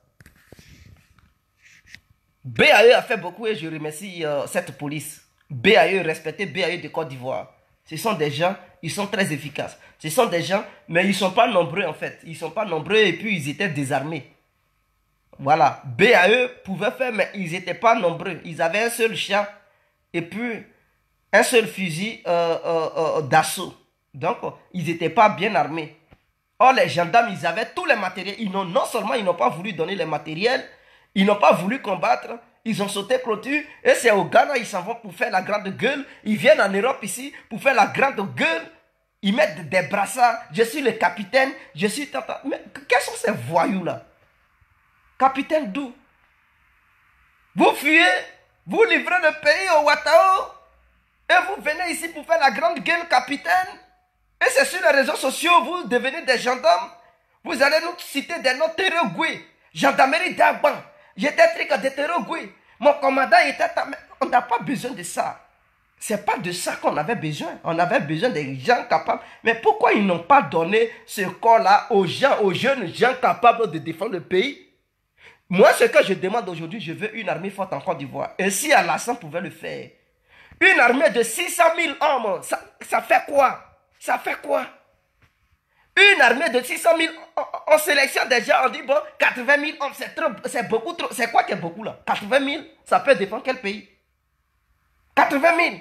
Speaker 1: BAE a fait beaucoup et je remercie cette police. BAE, respectez BAE de Côte d'Ivoire. Ce sont des gens, ils sont très efficaces. Ce sont des gens, mais ils ne sont pas nombreux en fait. Ils ne sont pas nombreux et puis ils étaient désarmés. Voilà. BAE pouvait faire, mais ils n'étaient pas nombreux. Ils avaient un seul chat et puis un seul fusil d'assaut. Donc, ils n'étaient pas bien armés. Or, les gendarmes, ils avaient tous les matériels. Non seulement ils n'ont pas voulu donner les matériels, ils n'ont pas voulu combattre, ils ont sauté clôture. Et c'est au Ghana, ils s'en vont pour faire la grande gueule. Ils viennent en Europe ici pour faire la grande gueule. Ils mettent des brassards. Je suis le capitaine, je suis tata. Mais quels sont ces voyous-là? Capitaine d'où? Vous fuyez, vous livrez le pays au Ouattao. Et vous venez ici pour faire la grande gueule, capitaine. Et c'est sur les réseaux sociaux, vous devenez des gendarmes. Vous allez nous citer des noms Terogui. Gendarmerie d'Agban. J'étais trique de Terogui. Mon commandant était... On n'a pas besoin de ça. C'est pas de ça qu'on avait besoin. On avait besoin des gens capables. Mais pourquoi ils n'ont pas donné ce corps-là aux gens, aux jeunes gens capables de défendre le pays? Moi, ce que je demande aujourd'hui, je veux une armée forte en Côte d'Ivoire. Et si Alassane pouvait le faire, une armée de 600 000 hommes, ça fait quoi? Ça fait quoi? Une armée de 600 000, on sélectionne déjà, on dit bon, 80 000 hommes, c'est beaucoup trop. C'est quoi qui est beaucoup là? 80 000, ça peut défendre quel pays? 80 000.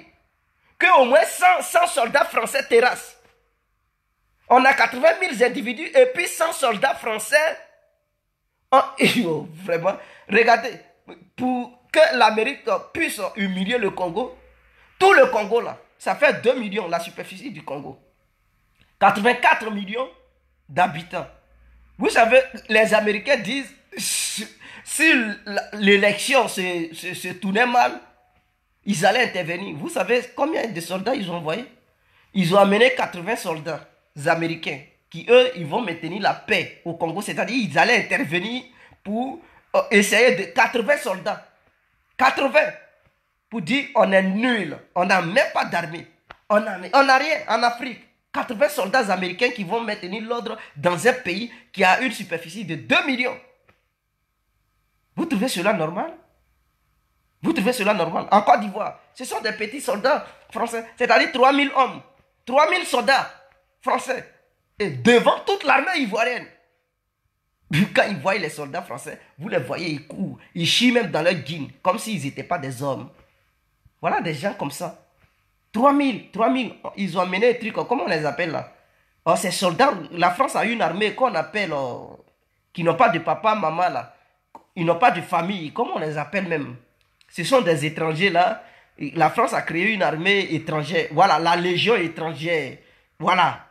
Speaker 1: Que au moins 100 soldats français terrassent. On a 80 000 individus et puis 100 soldats français. Oh, vraiment, regardez, pour que l'Amérique puisse humilier le Congo, tout le Congo là, ça fait 2 millions la superficie du Congo. 84 millions d'habitants. Vous savez, les Américains disent, si l'élection se tournait mal, ils allaient intervenir. Vous savez combien de soldats ils ont envoyé? Ils ont amené 80 soldats américains qui, eux, ils vont maintenir la paix au Congo. C'est-à-dire ils allaient intervenir pour essayer de... 80 soldats. 80. Pour dire, on est nul. On n'a même pas d'armée. On n'a rien en Afrique. 80 soldats américains qui vont maintenir l'ordre dans un pays qui a une superficie de 2 millions. Vous trouvez cela normal? Vous trouvez cela normal? En Côte d'Ivoire, ce sont des petits soldats français. C'est-à-dire 3000 hommes. 3000 soldats français. Et devant toute l'armée ivoirienne. Quand ils voient les soldats français, vous les voyez, ils courent. Ils chient même dans leur jeans, comme s'ils n'étaient pas des hommes. Voilà des gens comme ça. 3000, ils ont amené des trucs, comment on les appelle là? Oh, ces soldats, la France a une armée qu'on appelle, qui n'ont pas de papa, maman là. Ils n'ont pas de famille, comment on les appelle même? Ce sont des étrangers là. La France a créé une armée étrangère. Voilà, la Légion étrangère. Voilà.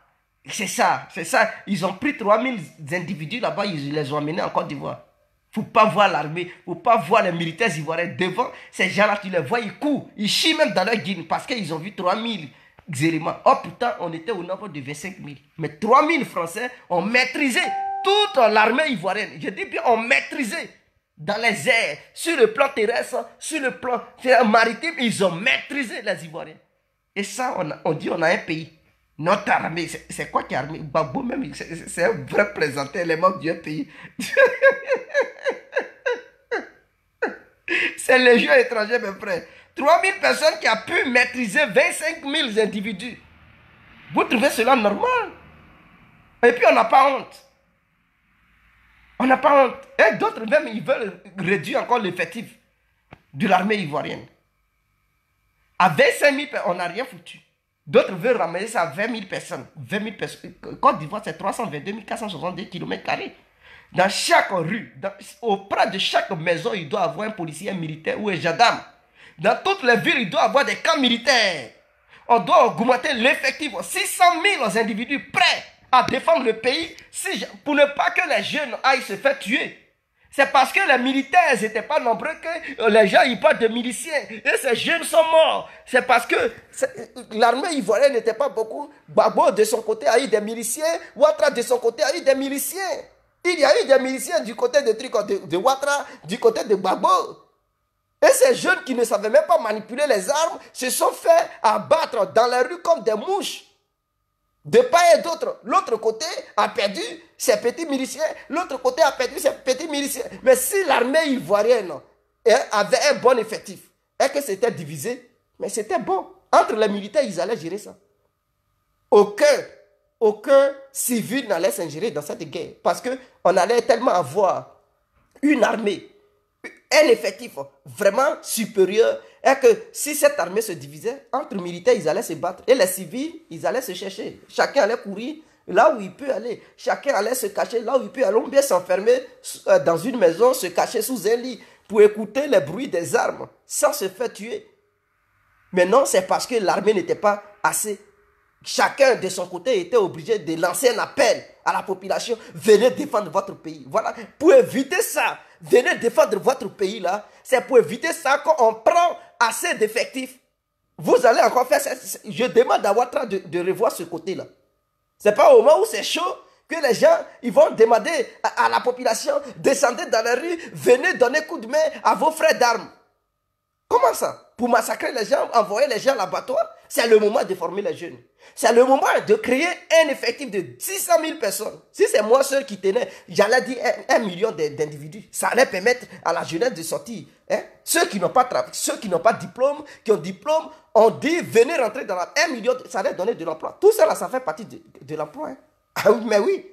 Speaker 1: C'est ça, c'est ça. Ils ont pris 3000 individus là-bas, ils les ont amenés en Côte d'Ivoire. Il ne faut pas voir l'armée, il ne faut pas voir les militaires ivoiriens devant. Ces gens-là, tu les vois, ils courent, ils chient même dans leur guine parce qu'ils ont vu 3000 éléments. Oh putain, on était au nombre de 25 000. Mais 3000 Français ont maîtrisé toute l'armée ivoirienne. Je dis bien, ont maîtrisé dans les airs, sur le plan terrestre, sur le plan maritime, ils ont maîtrisé les Ivoiriens. Et ça, on dit on a un pays. Notre armée, c'est quoi qui est armée? Gbagbo même, c'est un vrai plaisantin, les membres du pays. C'est les jeux étrangers, mes frères. 3000 personnes qui ont pu maîtriser 25 000 individus. Vous trouvez cela normal? Et puis on n'a pas honte. On n'a pas honte. Et d'autres même, ils veulent réduire encore l'effectif de l'armée ivoirienne. À 25 000 personnes, on n'a rien foutu. D'autres veulent ramener ça à 20 000 personnes. 20 000 personnes. Côte d'Ivoire, c'est 322 462 km². Dans chaque rue, auprès de chaque maison, il doit y avoir un policier, un militaire ou un gendarme. Dans toutes les villes, il doit y avoir des camps militaires. On doit augmenter l'effectif. 600 000 individus prêts à défendre le pays pour ne pas que les jeunes aillent se faire tuer. C'est parce que les militaires n'étaient pas nombreux que les gens ils parlent de miliciens. Et ces jeunes sont morts. C'est parce que l'armée ivoirienne n'était pas beaucoup. Gbagbo de son côté a eu des miliciens. Ouattara de son côté a eu des miliciens. Il y a eu des miliciens du côté de Ouattara, du côté de Gbagbo. Et ces jeunes qui ne savaient même pas manipuler les armes se sont fait abattre dans la rue comme des mouches. De part et d'autre, l'autre côté a perdu ses petits miliciens, l'autre côté a perdu ses petits miliciens. Mais si l'armée ivoirienne avait un bon effectif et que c'était divisé, mais c'était bon. Entre les militaires, ils allaient gérer ça. Aucun civil n'allait s'ingérer dans cette guerre parce qu'on allait tellement avoir une armée, un effectif vraiment supérieur, et que si cette armée se divisait, entre militaires, ils allaient se battre. Et les civils, ils allaient se chercher. Chacun allait courir là où il peut aller. Chacun allait se cacher là où il peut aller. On bien s'enfermer dans une maison, se cacher sous un lit pour écouter les bruits des armes sans se faire tuer. Mais non, c'est parce que l'armée n'était pas assez. Chacun de son côté était obligé de lancer un appel à la population. Venez défendre votre pays. Voilà, pour éviter ça, venez défendre votre pays là. C'est pour éviter ça qu'on prend assez d'effectifs. Vous allez encore faire ça. Je demande à Ouattara de revoir ce côté-là. C'est pas au moment où c'est chaud que les gens ils vont demander à la population, descendez dans la rue, venez donner coup de main à vos frères d'armes. Comment ça? Pour massacrer les gens, envoyer les gens à l'abattoir? C'est le moment de former les jeunes. C'est le moment de créer un effectif de 600 000 personnes. Si c'est moi seul qui tenais, j'allais dire 1 million d'individus. Ça allait permettre à la jeunesse de sortir. Hein? Ceux qui n'ont pas travail, ceux qui n'ont pas de diplôme, qui ont diplôme, on dit venez rentrer dans la 1 million, ça allait donner de l'emploi. Tout ça là, ça fait partie de l'emploi. Hein? Ah oui, mais oui.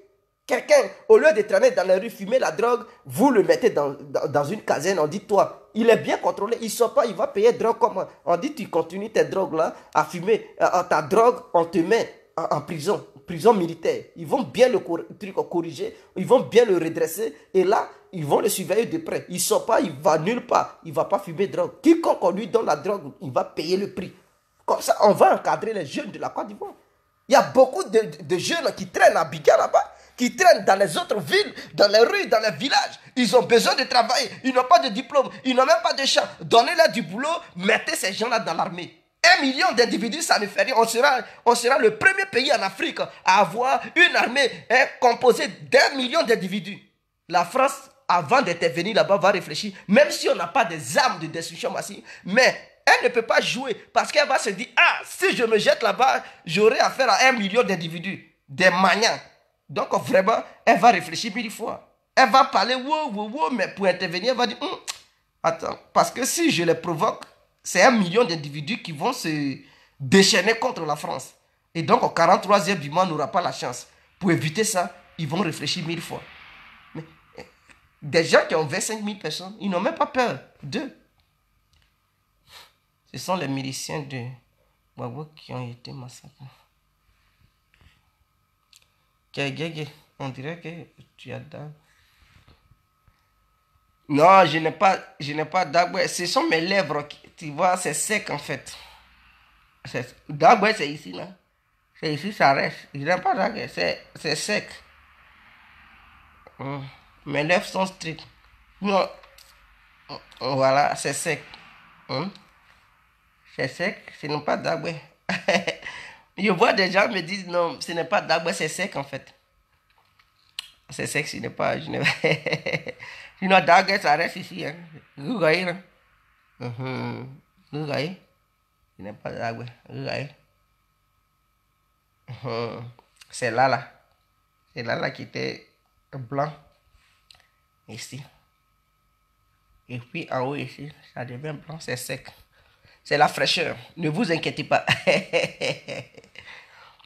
Speaker 1: Quelqu'un, au lieu de traîner dans la rue, fumer la drogue, vous le mettez dans une caserne, on dit toi, il est bien contrôlé, il ne sort pas, il va payer drogue comme on dit, tu continues tes drogues là, à fumer ta drogue, on te met en prison, prison militaire. Ils vont bien le corriger, ils vont bien le redresser, et là, ils vont le surveiller de près. Il ne sort pas, il ne va nulle part, il ne va pas fumer de drogue. Quiconque on lui donne la drogue, il va payer le prix. Comme ça, on va encadrer les jeunes de la Côte d'Ivoire. Il y a beaucoup de jeunes qui traînent à Biga là-bas, qui traînent dans les autres villes, dans les rues, dans les villages. Ils ont besoin de travailler. Ils n'ont pas de diplôme. Ils n'ont même pas de champ. Donnez-leur du boulot. Mettez ces gens-là dans l'armée. 1 million d'individus, ça ne fait rien. On sera le premier pays en Afrique à avoir une armée composée d'1 million d'individus. La France, avant d'intervenir là-bas, va réfléchir. Même si on n'a pas des armes de destruction massive, mais elle ne peut pas jouer parce qu'elle va se dire, ah, si je me jette là-bas, j'aurai affaire à 1 million d'individus, des maniants. Donc vraiment, elle va réfléchir 1000 fois. Elle va parler, wow, mais pour intervenir, elle va dire, attends, parce que si je les provoque, c'est 1 million d'individus qui vont se déchaîner contre la France. Et donc au 43e du mois, on n'aura pas la chance. Pour éviter ça, ils vont réfléchir 1000 fois. Mais des gens qui ont 25 000 personnes, ils n'ont même pas peur d'eux. Ce sont les miliciens de Gbagbo qui ont été massacrés. On dirait que tu as Dag. Non, je n'ai pas Dag. Ce sont mes lèvres, tu vois, c'est sec en fait. Dag, c'est ici là. C'est ici, ça reste. Je n'ai pas Dag, c'est sec. Mes lèvres sont strictes. Non. Voilà, c'est sec. C'est sec, ce n'est pas Dag. Je vois des gens me disent non, ce n'est pas Dag, c'est sec en fait. C'est sec, ce n'est pas. Sinon, Dag, ça reste ici. Hein. Vous voyez, là. Vous voyez. Ce n'est pas Dag, vous voyez. C'est là. C'est là qui était blanc. Ici. Et puis en haut ici, ça devient blanc, c'est sec. C'est la fraîcheur. Ne vous inquiétez pas.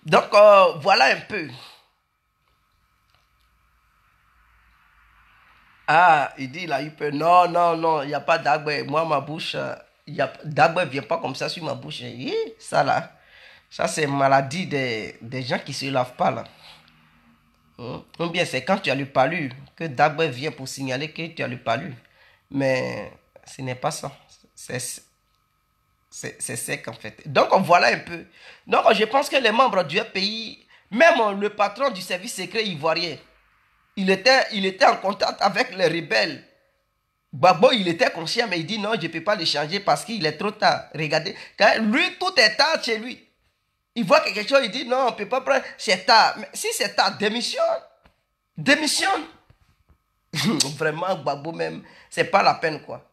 Speaker 1: Donc, voilà un peu. Ah, il dit, il a eu peur. Non, il n'y a pas d'Agbe. Moi, ma bouche, d'Agbe ne vient pas comme ça sur ma bouche. Ça là, ça c'est maladie des gens qui ne se lavent pas là. Ou bien c'est quand tu as le palu que d'Agbe vient pour signaler que tu as le palu. Mais ce n'est pas ça. C'est sec en fait. Donc voilà un peu. Donc je pense que les membres du pays, même le patron du service secret ivoirien, il était en contact avec les rebelles. Gbagbo, il était conscient, mais il dit non, je ne peux pas le changer parce qu'il est trop tard. Regardez, lui, tout est tard chez lui. Il voit quelque chose, il dit non, on ne peut pas prendre, c'est tard. Mais si c'est tard, démissionne. Démissionne. Vraiment, Gbagbo même, c'est pas la peine quoi.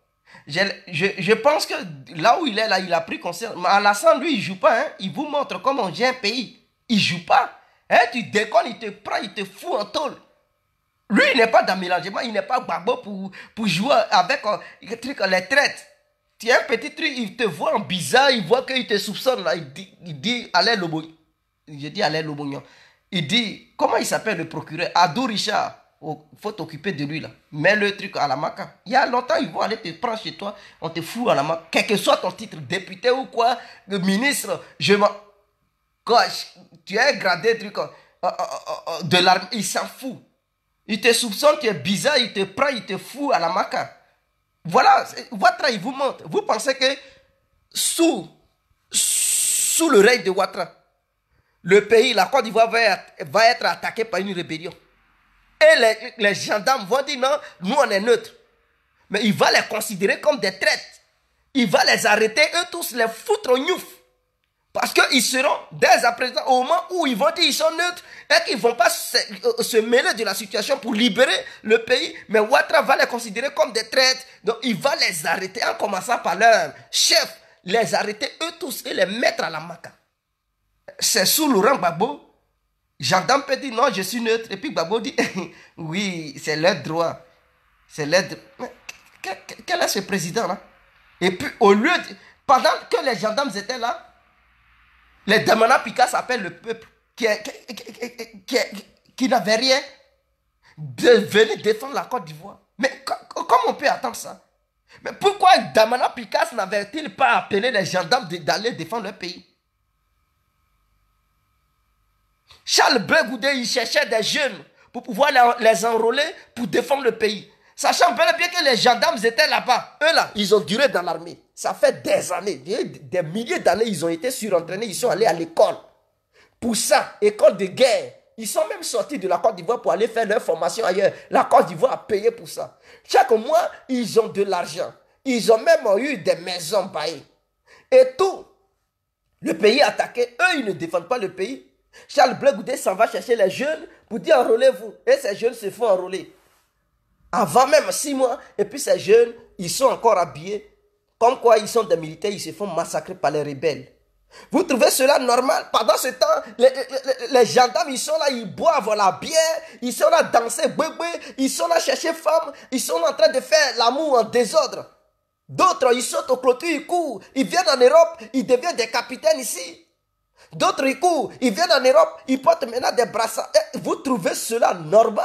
Speaker 1: Je pense que là où il est, là, il a pris conscience. Mais Alassane, lui, il ne joue pas. Hein. Il vous montre comment on gère un pays. Il ne joue pas. Hein, tu déconnes, il te prend, il te fout en tôle. Lui, il n'est pas dans le mélangement. Il n'est pas Gbagbo pour jouer avec les traites. Tu as un petit truc, il te voit en bizarre, il voit qu'il te soupçonne. Là, il dit allez, Lobognon. Je dis allez, Lobognon. Il dit, comment il s'appelle le procureur? Adou Richard. Il faut t'occuper de lui là. Mets le truc à la maca. Il y a longtemps, ils vont aller te prendre chez toi. On te fout à la maca. Quel que soit ton titre, député ou quoi, ministre, tu es gradé, truc. de l'armée, il s'en fout. Il te soupçonne, tu es bizarre, il te prend, il te fout à la maca. Voilà, Ouattara, il vous montre. Vous pensez que sous le règne de Ouattara, le pays, la Côte d'Ivoire va être attaqué par une rébellion. Et les gendarmes vont dire non, nous on est neutres. Mais il va les considérer comme des traîtres. Il va les arrêter, eux tous, les foutre au gnouf. Parce qu'ils seront, dès à présent, au moment où ils vont dire qu'ils sont neutres et qu'ils ne vont pas se mêler de la situation pour libérer le pays, mais Ouattara va les considérer comme des traîtres. Donc il va les arrêter en commençant par leur chef, les arrêter eux tous et les mettre à la maca. C'est sous Laurent Gbagbo. Gendarme peut dire non, je suis neutre. Et puis Gbagbo dit oui, c'est leur droit. C'est leur droit. Quel est ce président-là? Et puis au lieu de... Pendant que les gendarmes étaient là, les Damana Pika s'appellent le peuple qui n'avait rien de venir défendre la Côte d'Ivoire. Mais comment on peut attendre ça? Mais pourquoi Damana Pika n'avait-il pas appelé les gendarmes d'aller défendre leur pays? Charles Blé Goudé, il cherchait des jeunes pour pouvoir les enrôler pour défendre le pays. Sachant bien que les gendarmes étaient là-bas. Eux là, ils ont duré dans l'armée. Ça fait des années, des milliers d'années, ils ont été surentraînés, ils sont allés à l'école. Pour ça, école de guerre. Ils sont même sortis de la Côte d'Ivoire pour aller faire leur formation ailleurs. La Côte d'Ivoire a payé pour ça. Chaque mois, ils ont de l'argent. Ils ont même eu des maisons baillées. Et tout. Le pays est attaqué. Eux, ils ne défendent pas le pays. Charles Blé Goudé s'en va chercher les jeunes pour dire enrôlez-vous. Et ces jeunes se font enrôler. Avant même 6 mois. Et puis ces jeunes, ils sont encore habillés. Comme quoi ils sont des militaires, ils se font massacrer par les rebelles. Vous trouvez cela normal? Pendant ce temps, les gendarmes, ils sont là, ils boivent la bière, ils sont là danser, bébé, ils sont là chercher femmes, ils sont en train de faire l'amour en désordre. D'autres, ils sautent aux clôtures, ils courent, ils viennent en Europe, ils deviennent des capitaines ici. D'autres, ils courent, ils viennent en Europe, ils portent maintenant des brassards. Vous trouvez cela normal?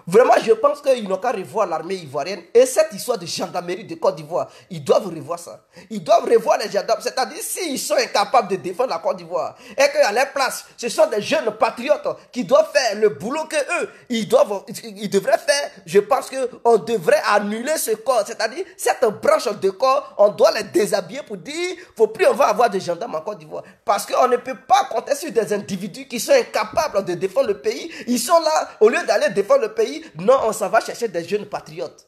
Speaker 1: Vraiment, je pense qu'ils n'ont qu'à revoir l'armée ivoirienne. Et cette histoire de gendarmerie de Côte d'Ivoire, ils doivent revoir ça. Ils doivent revoir les gendarmes. C'est-à-dire, s'ils sont incapables de défendre la Côte d'Ivoire, et qu'à leur place, ce sont des jeunes patriotes qui doivent faire le boulot qu'eux, ils devraient faire. Je pense qu'on devrait annuler ce corps. C'est-à-dire, cette branche de corps, on doit les déshabiller pour dire, faut plus on va avoir des gendarmes en Côte d'Ivoire. Parce qu'on ne peut pas compter sur des individus qui sont incapables de défendre le pays. Ils sont là, au lieu d'aller défendre le pays, non, on s'en va chercher des jeunes patriotes.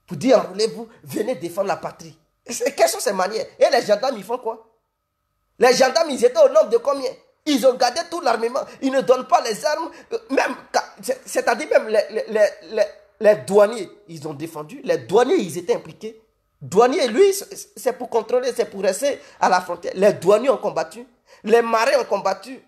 Speaker 1: Pour dire, enrôlez-vous, venez défendre la patrie. Quelles sont ces manières? Et les gendarmes, ils font quoi? Les gendarmes, ils étaient au nombre de combien? Ils ont gardé tout l'armement. Ils ne donnent pas les armes. Même, c'est-à-dire même les douaniers, ils ont défendu. Les douaniers, ils étaient impliqués. Douaniers, lui, c'est pour contrôler, c'est pour rester à la frontière. Les douaniers ont combattu. Les marins ont combattu.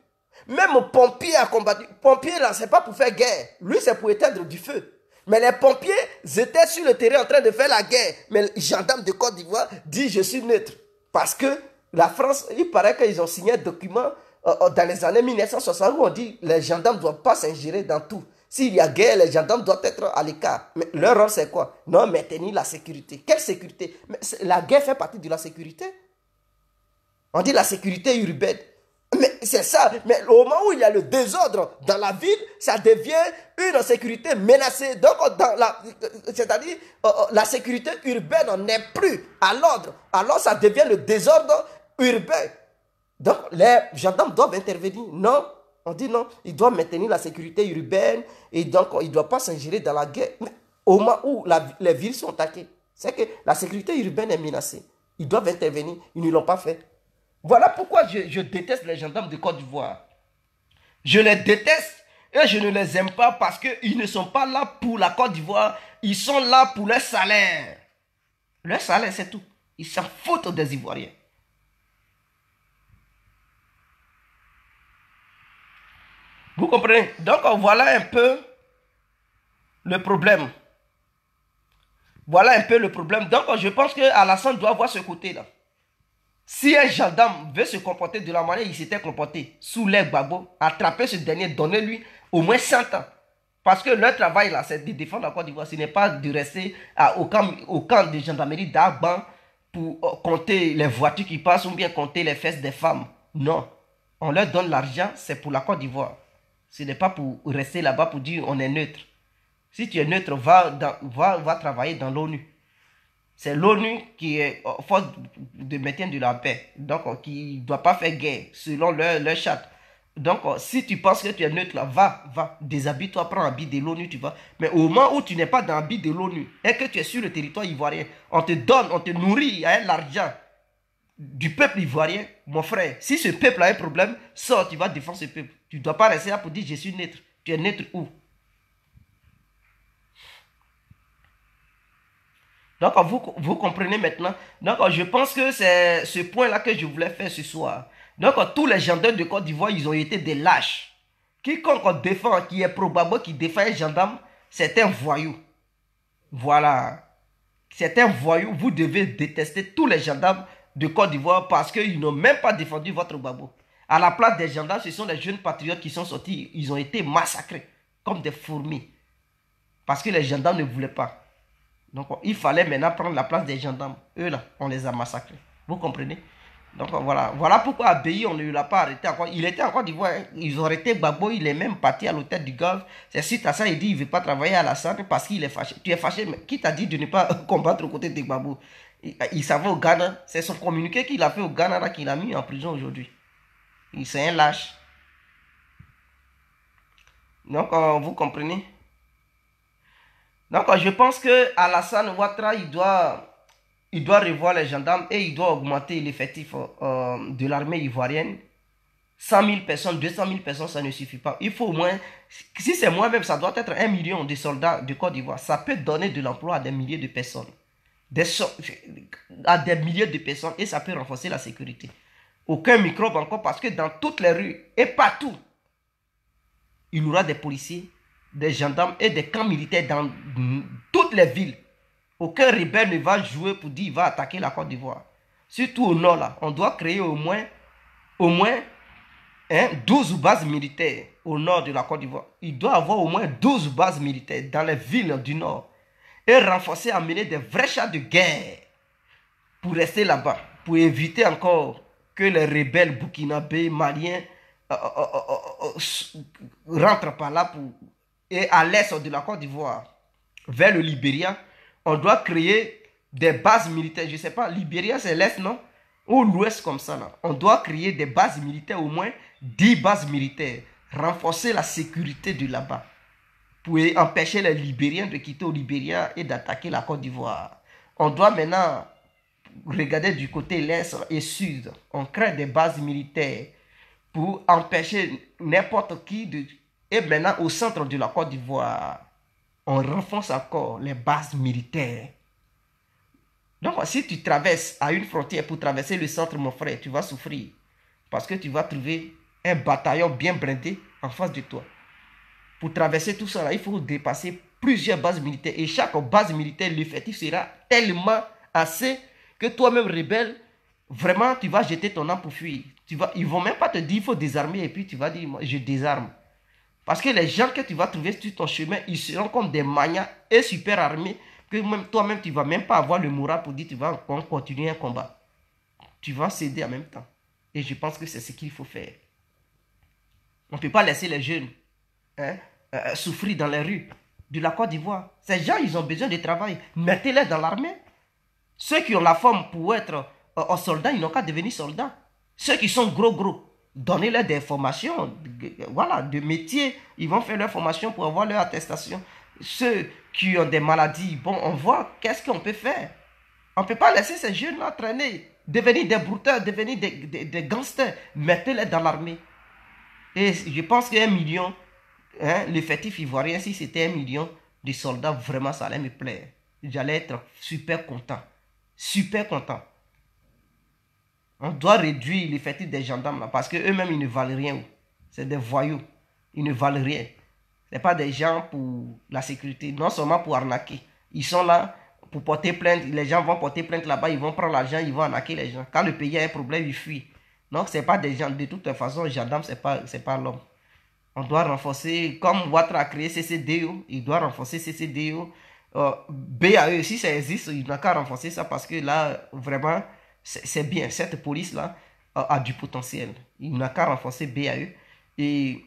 Speaker 1: Même pompiers a combattu. Pompiers, là, c'est pas pour faire guerre. Lui, c'est pour éteindre du feu. Mais les pompiers étaient sur le terrain en train de faire la guerre. Mais les gendarmes de Côte d'Ivoire disent je suis neutre. Parce que la France, il paraît qu'ils ont signé un document dans les années 1960 où on dit les gendarmes ne doivent pas s'ingérer dans tout. S'il y a guerre, les gendarmes doivent être à l'écart. Mais leur rôle, c'est quoi? Non, maintenir la sécurité. Quelle sécurité? Mais la guerre fait partie de la sécurité. On dit la sécurité urbaine. Mais c'est ça. Mais au moment où il y a le désordre dans la ville, ça devient une sécurité menacée. Donc, c'est-à-dire, la sécurité urbaine n'est plus à l'ordre. Alors, ça devient le désordre urbain. Donc, les gendarmes doivent intervenir. Non, on dit non. Ils doivent maintenir la sécurité urbaine. Et donc, ils ne doivent pas s'ingérer dans la guerre. Mais au moment où les villes sont attaquées, c'est que la sécurité urbaine est menacée. Ils doivent intervenir. Ils ne l'ont pas fait. Voilà pourquoi je déteste les gendarmes de Côte d'Ivoire. Je les déteste et je ne les aime pas parce qu'ils ne sont pas là pour la Côte d'Ivoire. Ils sont là pour leur salaire. Leur salaire, c'est tout. Ils s'en foutent des Ivoiriens. Vous comprenez? Donc voilà un peu le problème. Voilà un peu le problème. Donc je pense qu'Alassane doit voir ce côté-là. Si un gendarme veut se comporter de la manière il s'était comporté sous l'air Gbagbo, attraper ce dernier, donnez-lui au moins 100 ans. Parce que leur travail là, c'est de défendre la Côte d'Ivoire. Ce n'est pas de rester au camp de gendarmerie d'Arban pour compter les voitures qui passent ou bien compter les fesses des femmes. Non. on leur donne l'argent, c'est pour la Côte d'Ivoire. Ce n'est pas pour rester là-bas pour dire on est neutre. Si tu es neutre, va travailler dans l'ONU. C'est l'ONU qui est force de maintien de la paix. Donc, qui ne doit pas faire guerre selon leur charte. Donc, si tu penses que tu es neutre là, va, déshabille-toi, prends habit de l'ONU, tu vas. Mais au moment où tu n'es pas dans l'habit de l'ONU et que tu es sur le territoire ivoirien, on te donne, on te nourrit avec l'argent du peuple ivoirien, mon frère. Si ce peuple a un problème, sors, tu vas défendre ce peuple. Tu ne dois pas rester là pour dire je suis neutre. Tu es neutre où? Donc, vous comprenez maintenant. Donc, je pense que c'est ce point-là que je voulais faire ce soir. Donc, tous les gendarmes de Côte d'Ivoire, ils ont été des lâches. Quiconque défend, qui est probable qui défend un gendarme, c'est un voyou. Voilà. C'est un voyou. Vous devez détester tous les gendarmes de Côte d'Ivoire parce qu'ils n'ont même pas défendu votre babo. À la place des gendarmes, ce sont les jeunes patriotes qui sont sortis. Ils ont été massacrés comme des fourmis. Parce que les gendarmes ne voulaient pas. Donc, il fallait maintenant prendre la place des gendarmes. Eux, là, on les a massacrés. Vous comprenez? Donc, voilà. Voilà pourquoi Abbaye, on ne l'a pas arrêté encore. Il était encore d'Ivoire. Ils ont arrêté Gbagbo. Il est même parti à l'hôtel du Golfe. C'est suite à ça, il dit qu'il ne veut pas travailler à la santé parce qu'il est fâché. Tu es fâché, mais qui t'a dit de ne pas combattre aux côtés de Gbagbo? Il s'en va au Ghana. C'est son communiqué qu'il a fait au Ghana là qu'il a mis en prison aujourd'hui. C'est un lâche. Donc, vous comprenez? Donc, je pense que Alassane Ouattara, il doit revoir les gendarmes et il doit augmenter l'effectif de l'armée ivoirienne. 100 000 personnes, 200 000 personnes, ça ne suffit pas. Il faut au moins, si c'est moi-même, ça doit être 1 million de soldats de Côte d'Ivoire. Ça peut donner de l'emploi à des milliers de personnes. À des milliers de personnes et ça peut renforcer la sécurité. Aucun microbe encore parce que dans toutes les rues et partout, il y aura des policiers, des gendarmes et des camps militaires dans toutes les villes. Aucun rebelle ne va jouer pour dire qu'il va attaquer la Côte d'Ivoire. Surtout au nord, là, on doit créer au moins 12 bases militaires au nord de la Côte d'Ivoire. Il doit y avoir au moins 12 bases militaires dans les villes du nord. Et renforcer, amener des vrais chars de guerre pour rester là-bas. Pour éviter encore que les rebelles burkinabés, maliens rentrent par là et à l'est de la Côte d'Ivoire, vers le Libéria, on doit créer des bases militaires. Je ne sais pas, Libéria c'est l'est, non? Ou l'ouest comme ça, là. On doit créer des bases militaires, au moins 10 bases militaires. Renforcer la sécurité de là-bas. Pour empêcher les Libériens de quitter au Libéria et d'attaquer la Côte d'Ivoire. On doit maintenant regarder du côté l'est et sud. On crée des bases militaires pour empêcher n'importe qui Et maintenant, au centre de la Côte d'Ivoire, on renforce encore les bases militaires. Donc, si tu traverses à une frontière pour traverser le centre, mon frère, tu vas souffrir. Parce que tu vas trouver un bataillon bien blindé en face de toi. Pour traverser tout ça, là, il faut dépasser plusieurs bases militaires. Et chaque base militaire, l'effectif sera tellement assez que toi-même, rebelle, vraiment, tu vas jeter ton âme pour fuir. Ils ne vont même pas te dire il faut désarmer et puis tu vas dire moi, je désarme. Parce que les gens que tu vas trouver sur ton chemin, ils seront comme des manias et super armés que même toi-même, tu ne vas même pas avoir le moral pour dire tu vas continuer un combat. Tu vas céder en même temps. Et je pense que c'est ce qu'il faut faire. On ne peut pas laisser les jeunes souffrir dans les rues de la Côte d'Ivoire. Ces gens, ils ont besoin de travail. Mettez-les dans l'armée. Ceux qui ont la forme pour être soldats, ils n'ont qu'à devenir soldats. Ceux qui sont gros, donnez-leur des formations, voilà, de métiers. Ils vont faire leur formation pour avoir leur attestation. Ceux qui ont des maladies, bon, on voit qu'est-ce qu'on peut faire. On ne peut pas laisser ces jeunes-là traîner, devenir des brouteurs, devenir des gangsters. Mettez-les dans l'armée. Et je pense qu'un million, l'effectif ivoirien, si c'était 1 million de soldats, vraiment, ça allait me plaire. J'allais être super content. Super content. On doit réduire l'effectif des gendarmes là, parce qu'eux-mêmes, ils ne valent rien. C'est des voyous. Ils ne valent rien. Ce n'est pas des gens pour la sécurité, non seulement pour arnaquer. Ils sont là pour porter plainte. Les gens vont porter plainte là-bas, ils vont prendre l'argent, ils vont arnaquer les gens. Quand le pays a un problème, ils fuient. Donc, ce n'est pas des gens. De toute façon, les gendarmes, ce n'est pas l'homme. On doit renforcer, comme Ouattara a créé CCDO, il doit renforcer CCDO. BAE, si ça existe, il n'a qu'à renforcer ça parce que là, vraiment, c'est bien. Cette police-là, a du potentiel. Il n'a qu'à renforcer BAE. Et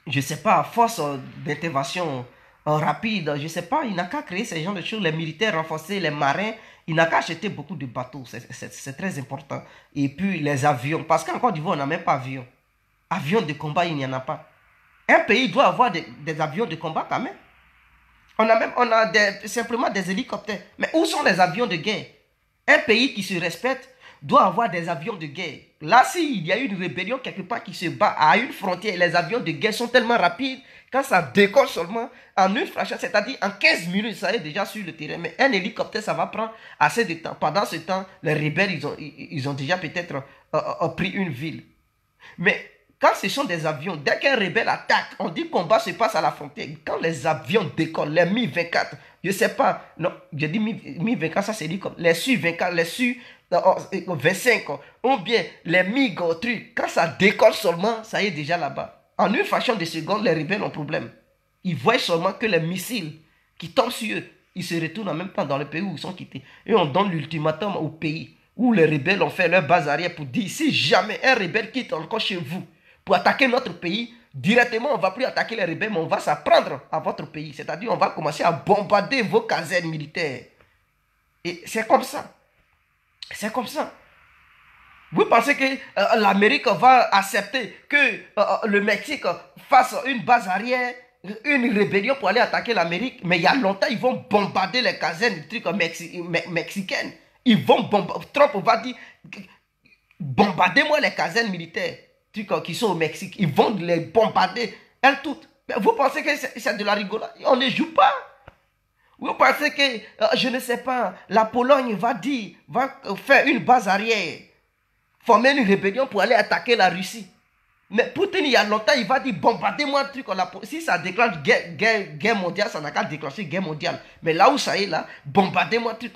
Speaker 1: je ne sais pas, à force d'intervention rapide, je ne sais pas, il n'a qu'à créer ce genre de choses, les militaires renforcés, les marins, il n'a qu'à acheter beaucoup de bateaux, c'est très important. Et puis les avions, parce qu'en Côte d'Ivoire, on n'a même pas d'avions. Avions de combat, il n'y en a pas. Un pays doit avoir des avions de combat quand même. On a simplement des hélicoptères. Mais où sont les avions de guerre? Un pays qui se respecte doit avoir des avions de guerre. Là, s'il y a une rébellion quelque part qui se bat à une frontière, les avions de guerre sont tellement rapides, quand ça décolle seulement en une fraction, c'est-à-dire en 15 minutes, ça est déjà sur le terrain. Mais un hélicoptère, ça va prendre assez de temps. Pendant ce temps, les rebelles, ils ont déjà peut-être pris une ville. Mais quand ce sont des avions, dès qu'un rebelle attaque, on dit combat se passe à la frontière. Quand les avions décollent, les Mi-24, je ne sais pas, non, je dis Mi-24, ça c'est dit comme les Su-24, les Su-25, ou bien les MiG-trucs, quand ça décolle seulement, ça y est déjà là-bas. En une fraction de seconde, les rebelles ont problème. Ils voient seulement que les missiles qui tombent sur eux, ils se retournent en même temps dans le pays où ils sont quittés. Et on donne l'ultimatum au pays où les rebelles ont fait leur base arrière pour dire, si jamais un rebelle quitte encore chez vous, pour attaquer notre pays, directement, on ne va plus attaquer les rebelles, mais on va s'apprendre à votre pays. C'est-à-dire, on va commencer à bombarder vos casernes militaires. Et c'est comme ça. C'est comme ça. Vous pensez que l'Amérique va accepter que le Mexique fasse une base arrière, une rébellion pour aller attaquer l'Amérique? Mais il y a longtemps, ils vont bombarder les casernes mexicaines. Ils vont bombarder. Trump va dire, bombardez-moi les casernes militaires qui sont au Mexique. Ils vont les bombarder, elles toutes. Mais vous pensez que c'est de la rigolade? On ne joue pas. Vous pensez que, je ne sais pas, la Pologne va faire une base arrière, former une rébellion pour aller attaquer la Russie? Mais Poutine, il y a longtemps, il va dire bombardez-moi un truc. Si ça déclenche guerre mondiale, ça n'a qu'à déclencher guerre mondiale. Mais là où ça est, là, bombardez-moi un truc,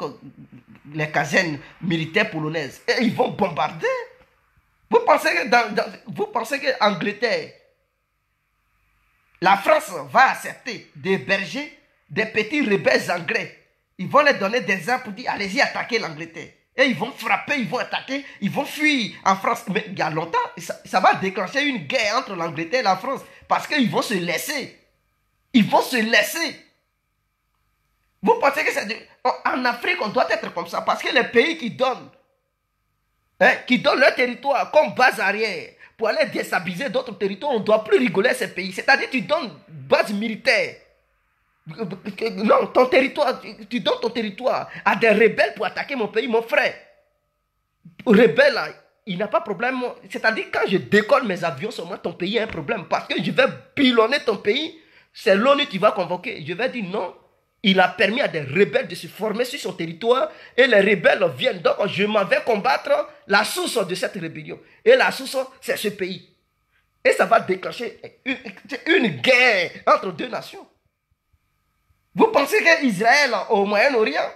Speaker 1: les casernes militaires polonaises. Et ils vont bombarder. Vous pensez que Angleterre, la France va accepter d'héberger des petits rebelles anglais? Ils vont leur donner des armes pour dire allez-y attaquer l'Angleterre. Et ils vont frapper, ils vont attaquer, ils vont fuir en France. Mais il y a longtemps, ça va déclencher une guerre entre l'Angleterre et la France. Parce qu'ils vont se laisser. Ils vont se laisser. Vous pensez que c'est... En Afrique, on doit être comme ça. Parce que les pays qui donnent leur territoire comme base arrière pour aller déstabiliser d'autres territoires, on ne doit plus rigoler à ces pays. C'est-à-dire tu donnes base militaire. Non, ton territoire, tu donnes ton territoire à des rebelles pour attaquer mon pays, mon frère. Rebelle, là, il n'a pas de problème. C'est-à-dire quand je décolle mes avions, seulement ton pays a un problème. Parce que je vais pilonner ton pays. C'est l'ONU qui va convoquer. Je vais dire non. Il a permis à des rebelles de se former sur son territoire et les rebelles viennent. Donc, je m'en vais combattre la source de cette rébellion. Et la source, c'est ce pays. Et ça va déclencher une guerre entre deux nations. Vous pensez qu'Israël au Moyen-Orient,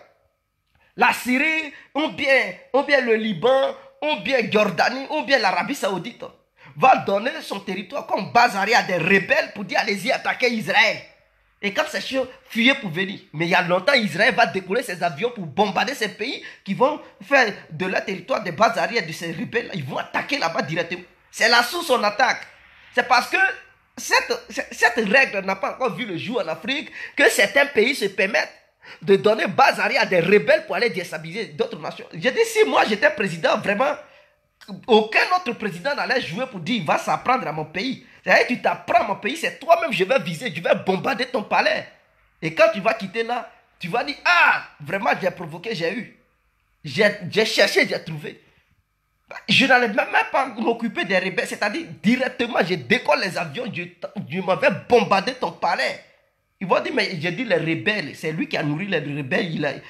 Speaker 1: la Syrie, ou bien le Liban, ou bien Jordanie, ou bien l'Arabie Saoudite, va donner son territoire comme base arrière à des rebelles pour dire allez-y attaquer Israël? Et quand ces chiens fuyaient pour venir, mais il y a longtemps, Israël va décoller ses avions pour bombarder ces pays qui vont faire de leur territoire des bases arrière de ces rebelles. Ils vont attaquer là-bas directement. C'est là sous son attaque. C'est parce que cette règle n'a pas encore vu le jour en Afrique que certains pays se permettent de donner base arrière à des rebelles pour aller déstabiliser d'autres nations. J'ai dit, si moi j'étais président, vraiment, aucun autre président n'allait jouer pour dire il va s'apprendre à mon pays. C'est-à-dire, tu t'apprends à mon pays, c'est toi-même je vais viser, je vais bombarder ton palais. Et quand tu vas quitter là, tu vas dire, ah, vraiment j'ai provoqué, j'ai eu. J'ai cherché, j'ai trouvé. Je n'allais même pas m'occuper des rebelles, c'est-à-dire directement, je décolle les avions, je m'en vais bombarder ton palais. Ils vont dire, mais j'ai dit les rebelles, c'est lui qui a nourri les rebelles,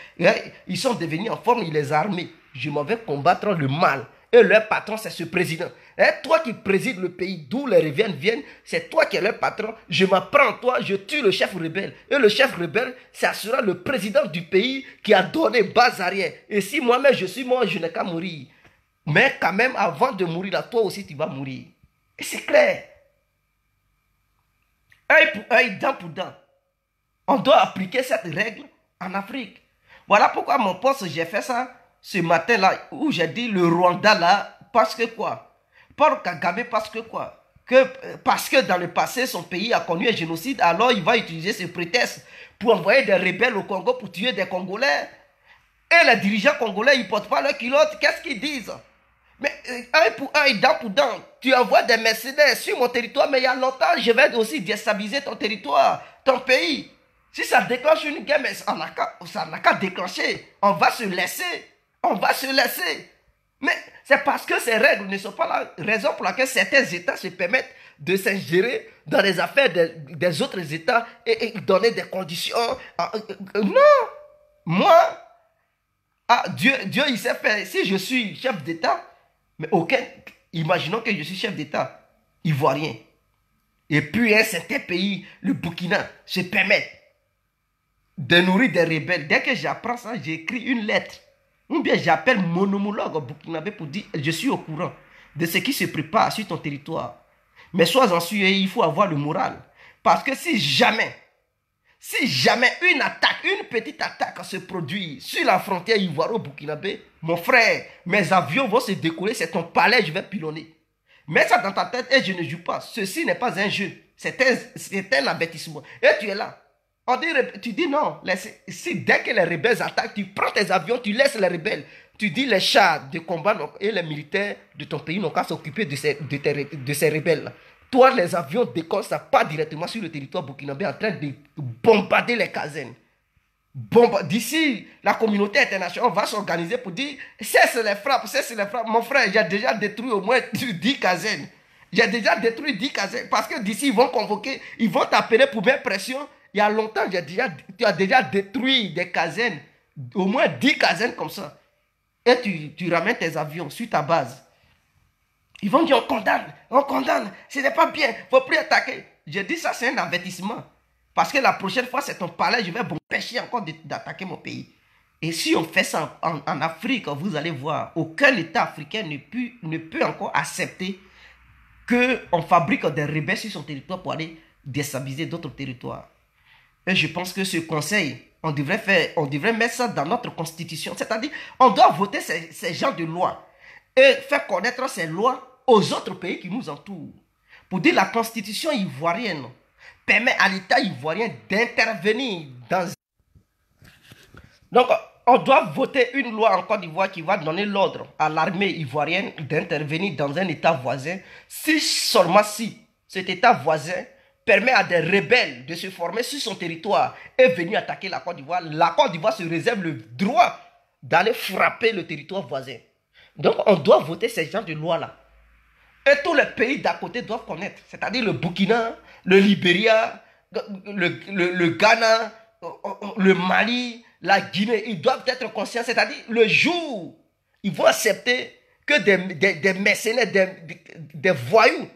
Speaker 1: ils sont devenus en forme, il les a armés. Je m'en vais combattre le mal. Et leur patron, c'est ce président. Et toi qui présides le pays d'où les rebelles viennent, c'est toi qui es leur patron. Je m'apprends toi, je tue le chef rebelle. Et le chef rebelle, ça sera le président du pays qui a donné base arrière. Et si moi-même je suis mort, je n'ai qu'à mourir. Mais quand même, avant de mourir, là, toi aussi, tu vas mourir. Et c'est clair. Œil pour œil, dent pour dent. On doit appliquer cette règle en Afrique. Voilà pourquoi mon poste, j'ai fait ça ce matin-là, où j'ai dit le Rwanda, là, parce que quoi? Paul Kagame parce que quoi? Parce que dans le passé, son pays a connu un génocide, alors il va utiliser ce prétexte pour envoyer des rebelles au Congo pour tuer des Congolais. Et les dirigeants congolais, ils ne portent pas leur culotte. Qu'est-ce qu'ils disent? Mais un pour un et dent pour dent. Tu envoies des mercenaires sur mon territoire, mais il y a longtemps, je vais aussi déstabiliser ton territoire, ton pays. Si ça déclenche une guerre, mais ça n'a qu'à déclencher. On va se laisser. On va se laisser. Mais c'est parce que ces règles ne sont pas la raison pour laquelle certains États se permettent de s'ingérer dans les affaires des autres États et donner des conditions. Non. Moi, Dieu, il sait faire. Si je suis chef d'État, mais imaginons que je suis chef d'État ivoirien. Et puis un certain pays, le Burkina, se permet de nourrir des rebelles. Dès que j'apprends ça, j'écris une lettre. Ou bien j'appelle mon homologue burkinabé pour dire je suis au courant de ce qui se prépare sur ton territoire. Mais sois-en sûr, il faut avoir le moral. Parce que si jamais une attaque, une petite attaque se produit sur la frontière ivoiro-burkinabé, mon frère, mes avions vont se décoller, c'est ton palais, je vais pilonner. Mets ça dans ta tête et je ne joue pas. Ceci n'est pas un jeu, c'est un avertissement. Et tu es là. Tu dis non. Dès que les rebelles attaquent, tu prends tes avions, tu laisses les rebelles. Tu dis les chars de combat et les militaires de ton pays n'ont qu'à s'occuper de ces rebelles-là. Toi, les avions décollent, ça part directement sur le territoire burkinabé en train de bombarder les casernes. D'ici, la communauté internationale va s'organiser pour dire cesse les frappes. Mon frère, j'ai déjà détruit au moins 10 casernes. J'ai déjà détruit 10 casernes. Parce que d'ici, ils vont convoquer, ils vont t'appeler pour mettre pression. Il y a longtemps, tu as déjà détruit des casernes, au moins 10 casernes comme ça. Et tu ramènes tes avions sur ta base. Ils vont dire on condamne, ce n'est pas bien, il ne faut plus attaquer. J'ai dit ça, c'est un avertissement. Parce que la prochaine fois, c'est ton palais, je vais m'empêcher encore d'attaquer mon pays. Et si on fait ça en Afrique, vous allez voir, aucun État africain ne peut encore accepter qu'on fabrique des rebelles sur son territoire pour aller déstabiliser d'autres territoires. Et je pense que ce conseil, on devrait mettre ça dans notre constitution. C'est-à-dire, on doit voter ces genres de lois et faire connaître ces lois aux autres pays qui nous entourent. Pour dire la constitution ivoirienne permet à l'État ivoirien d'intervenir dans... Donc, on doit voter une loi en Côte d'Ivoire qui va donner l'ordre à l'armée ivoirienne d'intervenir dans un État voisin, seulement si cet État voisin permet à des rebelles de se former sur son territoire et venir attaquer la Côte d'Ivoire. La Côte d'Ivoire se réserve le droit d'aller frapper le territoire voisin. Donc, on doit voter ces genres de lois-là. Et tous les pays d'à côté doivent connaître, c'est-à-dire le Burkina, le Libéria, le Ghana, le Mali, la Guinée, ils doivent être conscients, c'est-à-dire le jour, ils vont accepter que des mercenaires, des voyous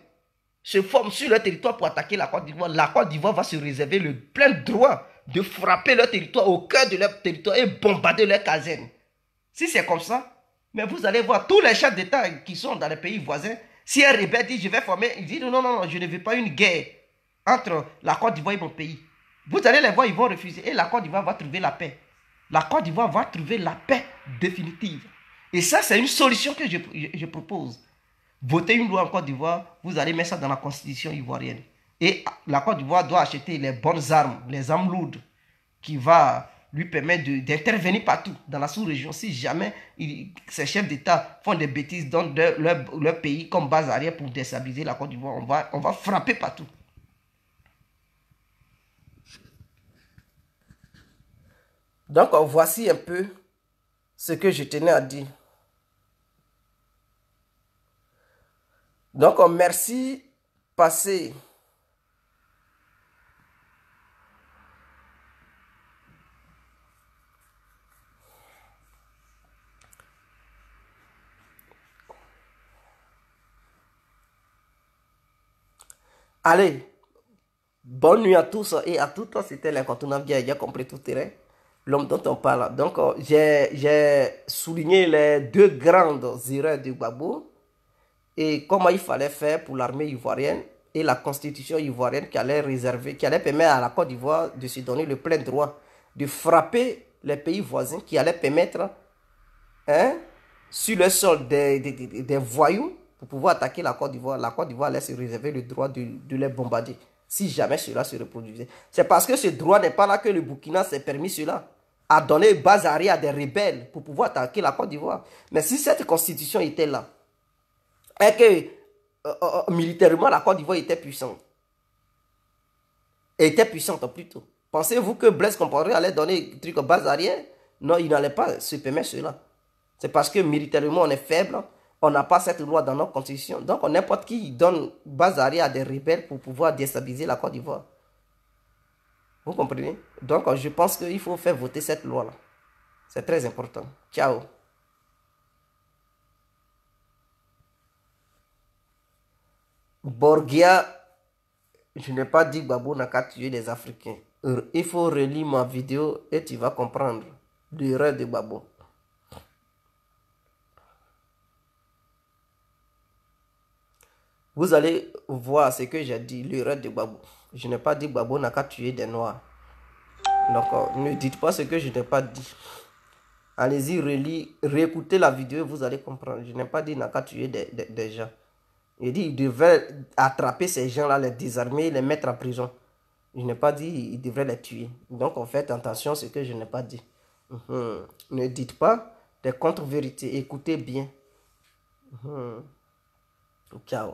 Speaker 1: se forment sur leur territoire pour attaquer la Côte d'Ivoire. La Côte d'Ivoire va se réserver le plein droit de frapper leur territoire au cœur de leur territoire et bombarder leurs casernes. Si c'est comme ça, mais vous allez voir tous les chefs d'État qui sont dans les pays voisins. Si un rebelle dit je vais former, il dit non, je ne veux pas une guerre entre la Côte d'Ivoire et mon pays. Vous allez les voir, ils vont refuser et la Côte d'Ivoire va trouver la paix. La Côte d'Ivoire va trouver la paix définitive. Et ça, c'est une solution que je propose. Votez une loi en Côte d'Ivoire, vous allez mettre ça dans la constitution ivoirienne. Et la Côte d'Ivoire doit acheter les bonnes armes, les armes lourdes, qui va lui permettre d'intervenir partout dans la sous-région. Si jamais ces chefs d'État font des bêtises dans leur pays comme base arrière pour déstabiliser la Côte d'Ivoire, on va frapper partout. Donc, voici un peu ce que je tenais à dire. Donc, merci, passez. Allez, bonne nuit à tous et à toutes. C'était l'incontournable, j'ai compris tout terrain. L'homme dont on parle. Donc, j'ai souligné les deux grandes erreurs de Gbagbo et comment il fallait faire pour l'armée ivoirienne et la constitution ivoirienne qui allait permettre à la Côte d'Ivoire de se donner le plein droit de frapper les pays voisins, qui allait permettre sur le sol des voyous pour pouvoir attaquer la Côte d'Ivoire, la Côte d'Ivoire allait se réserver le droit de les bombarder si jamais cela se reproduisait. C'est parce que ce droit n'est pas là que le Burkina s'est permis cela, à donner base arrière à des rebelles pour pouvoir attaquer la Côte d'Ivoire. Mais si cette constitution était là, et que militairement la Côte d'Ivoire était puissante, plutôt. Pensez-vous que Blaise Compaoré allait donner un truc à base arrière? Non, il n'allait pas se permettre cela. C'est parce que militairement on est faible, on n'a pas cette loi dans notre constitution. Donc n'importe qui donne base arrière à des rebelles pour pouvoir déstabiliser la Côte d'Ivoire. Vous comprenez? Donc je pense qu'il faut faire voter cette loi-là. C'est très important. Ciao. Borgia, je n'ai pas dit Gbagbo n'a qu'à tuer les Africains. Il faut relire ma vidéo et tu vas comprendre l'erreur de Gbagbo. Vous allez voir ce que j'ai dit, l'erreur de Gbagbo. Je n'ai pas dit Gbagbo n'a qu'à tuer des Noirs. Donc, ne dites pas ce que je n'ai pas dit. Allez-y, réécoutez la vidéo, vous allez comprendre. Je n'ai pas dit n'a qu'à tuer des gens. J'ai dit il devait attraper ces gens-là, les désarmer, les mettre en prison. Je n'ai pas dit il devrait les tuer. Donc, en fait, attention à ce que je n'ai pas dit. Ne dites pas des contre-vérités. Écoutez bien. Ciao.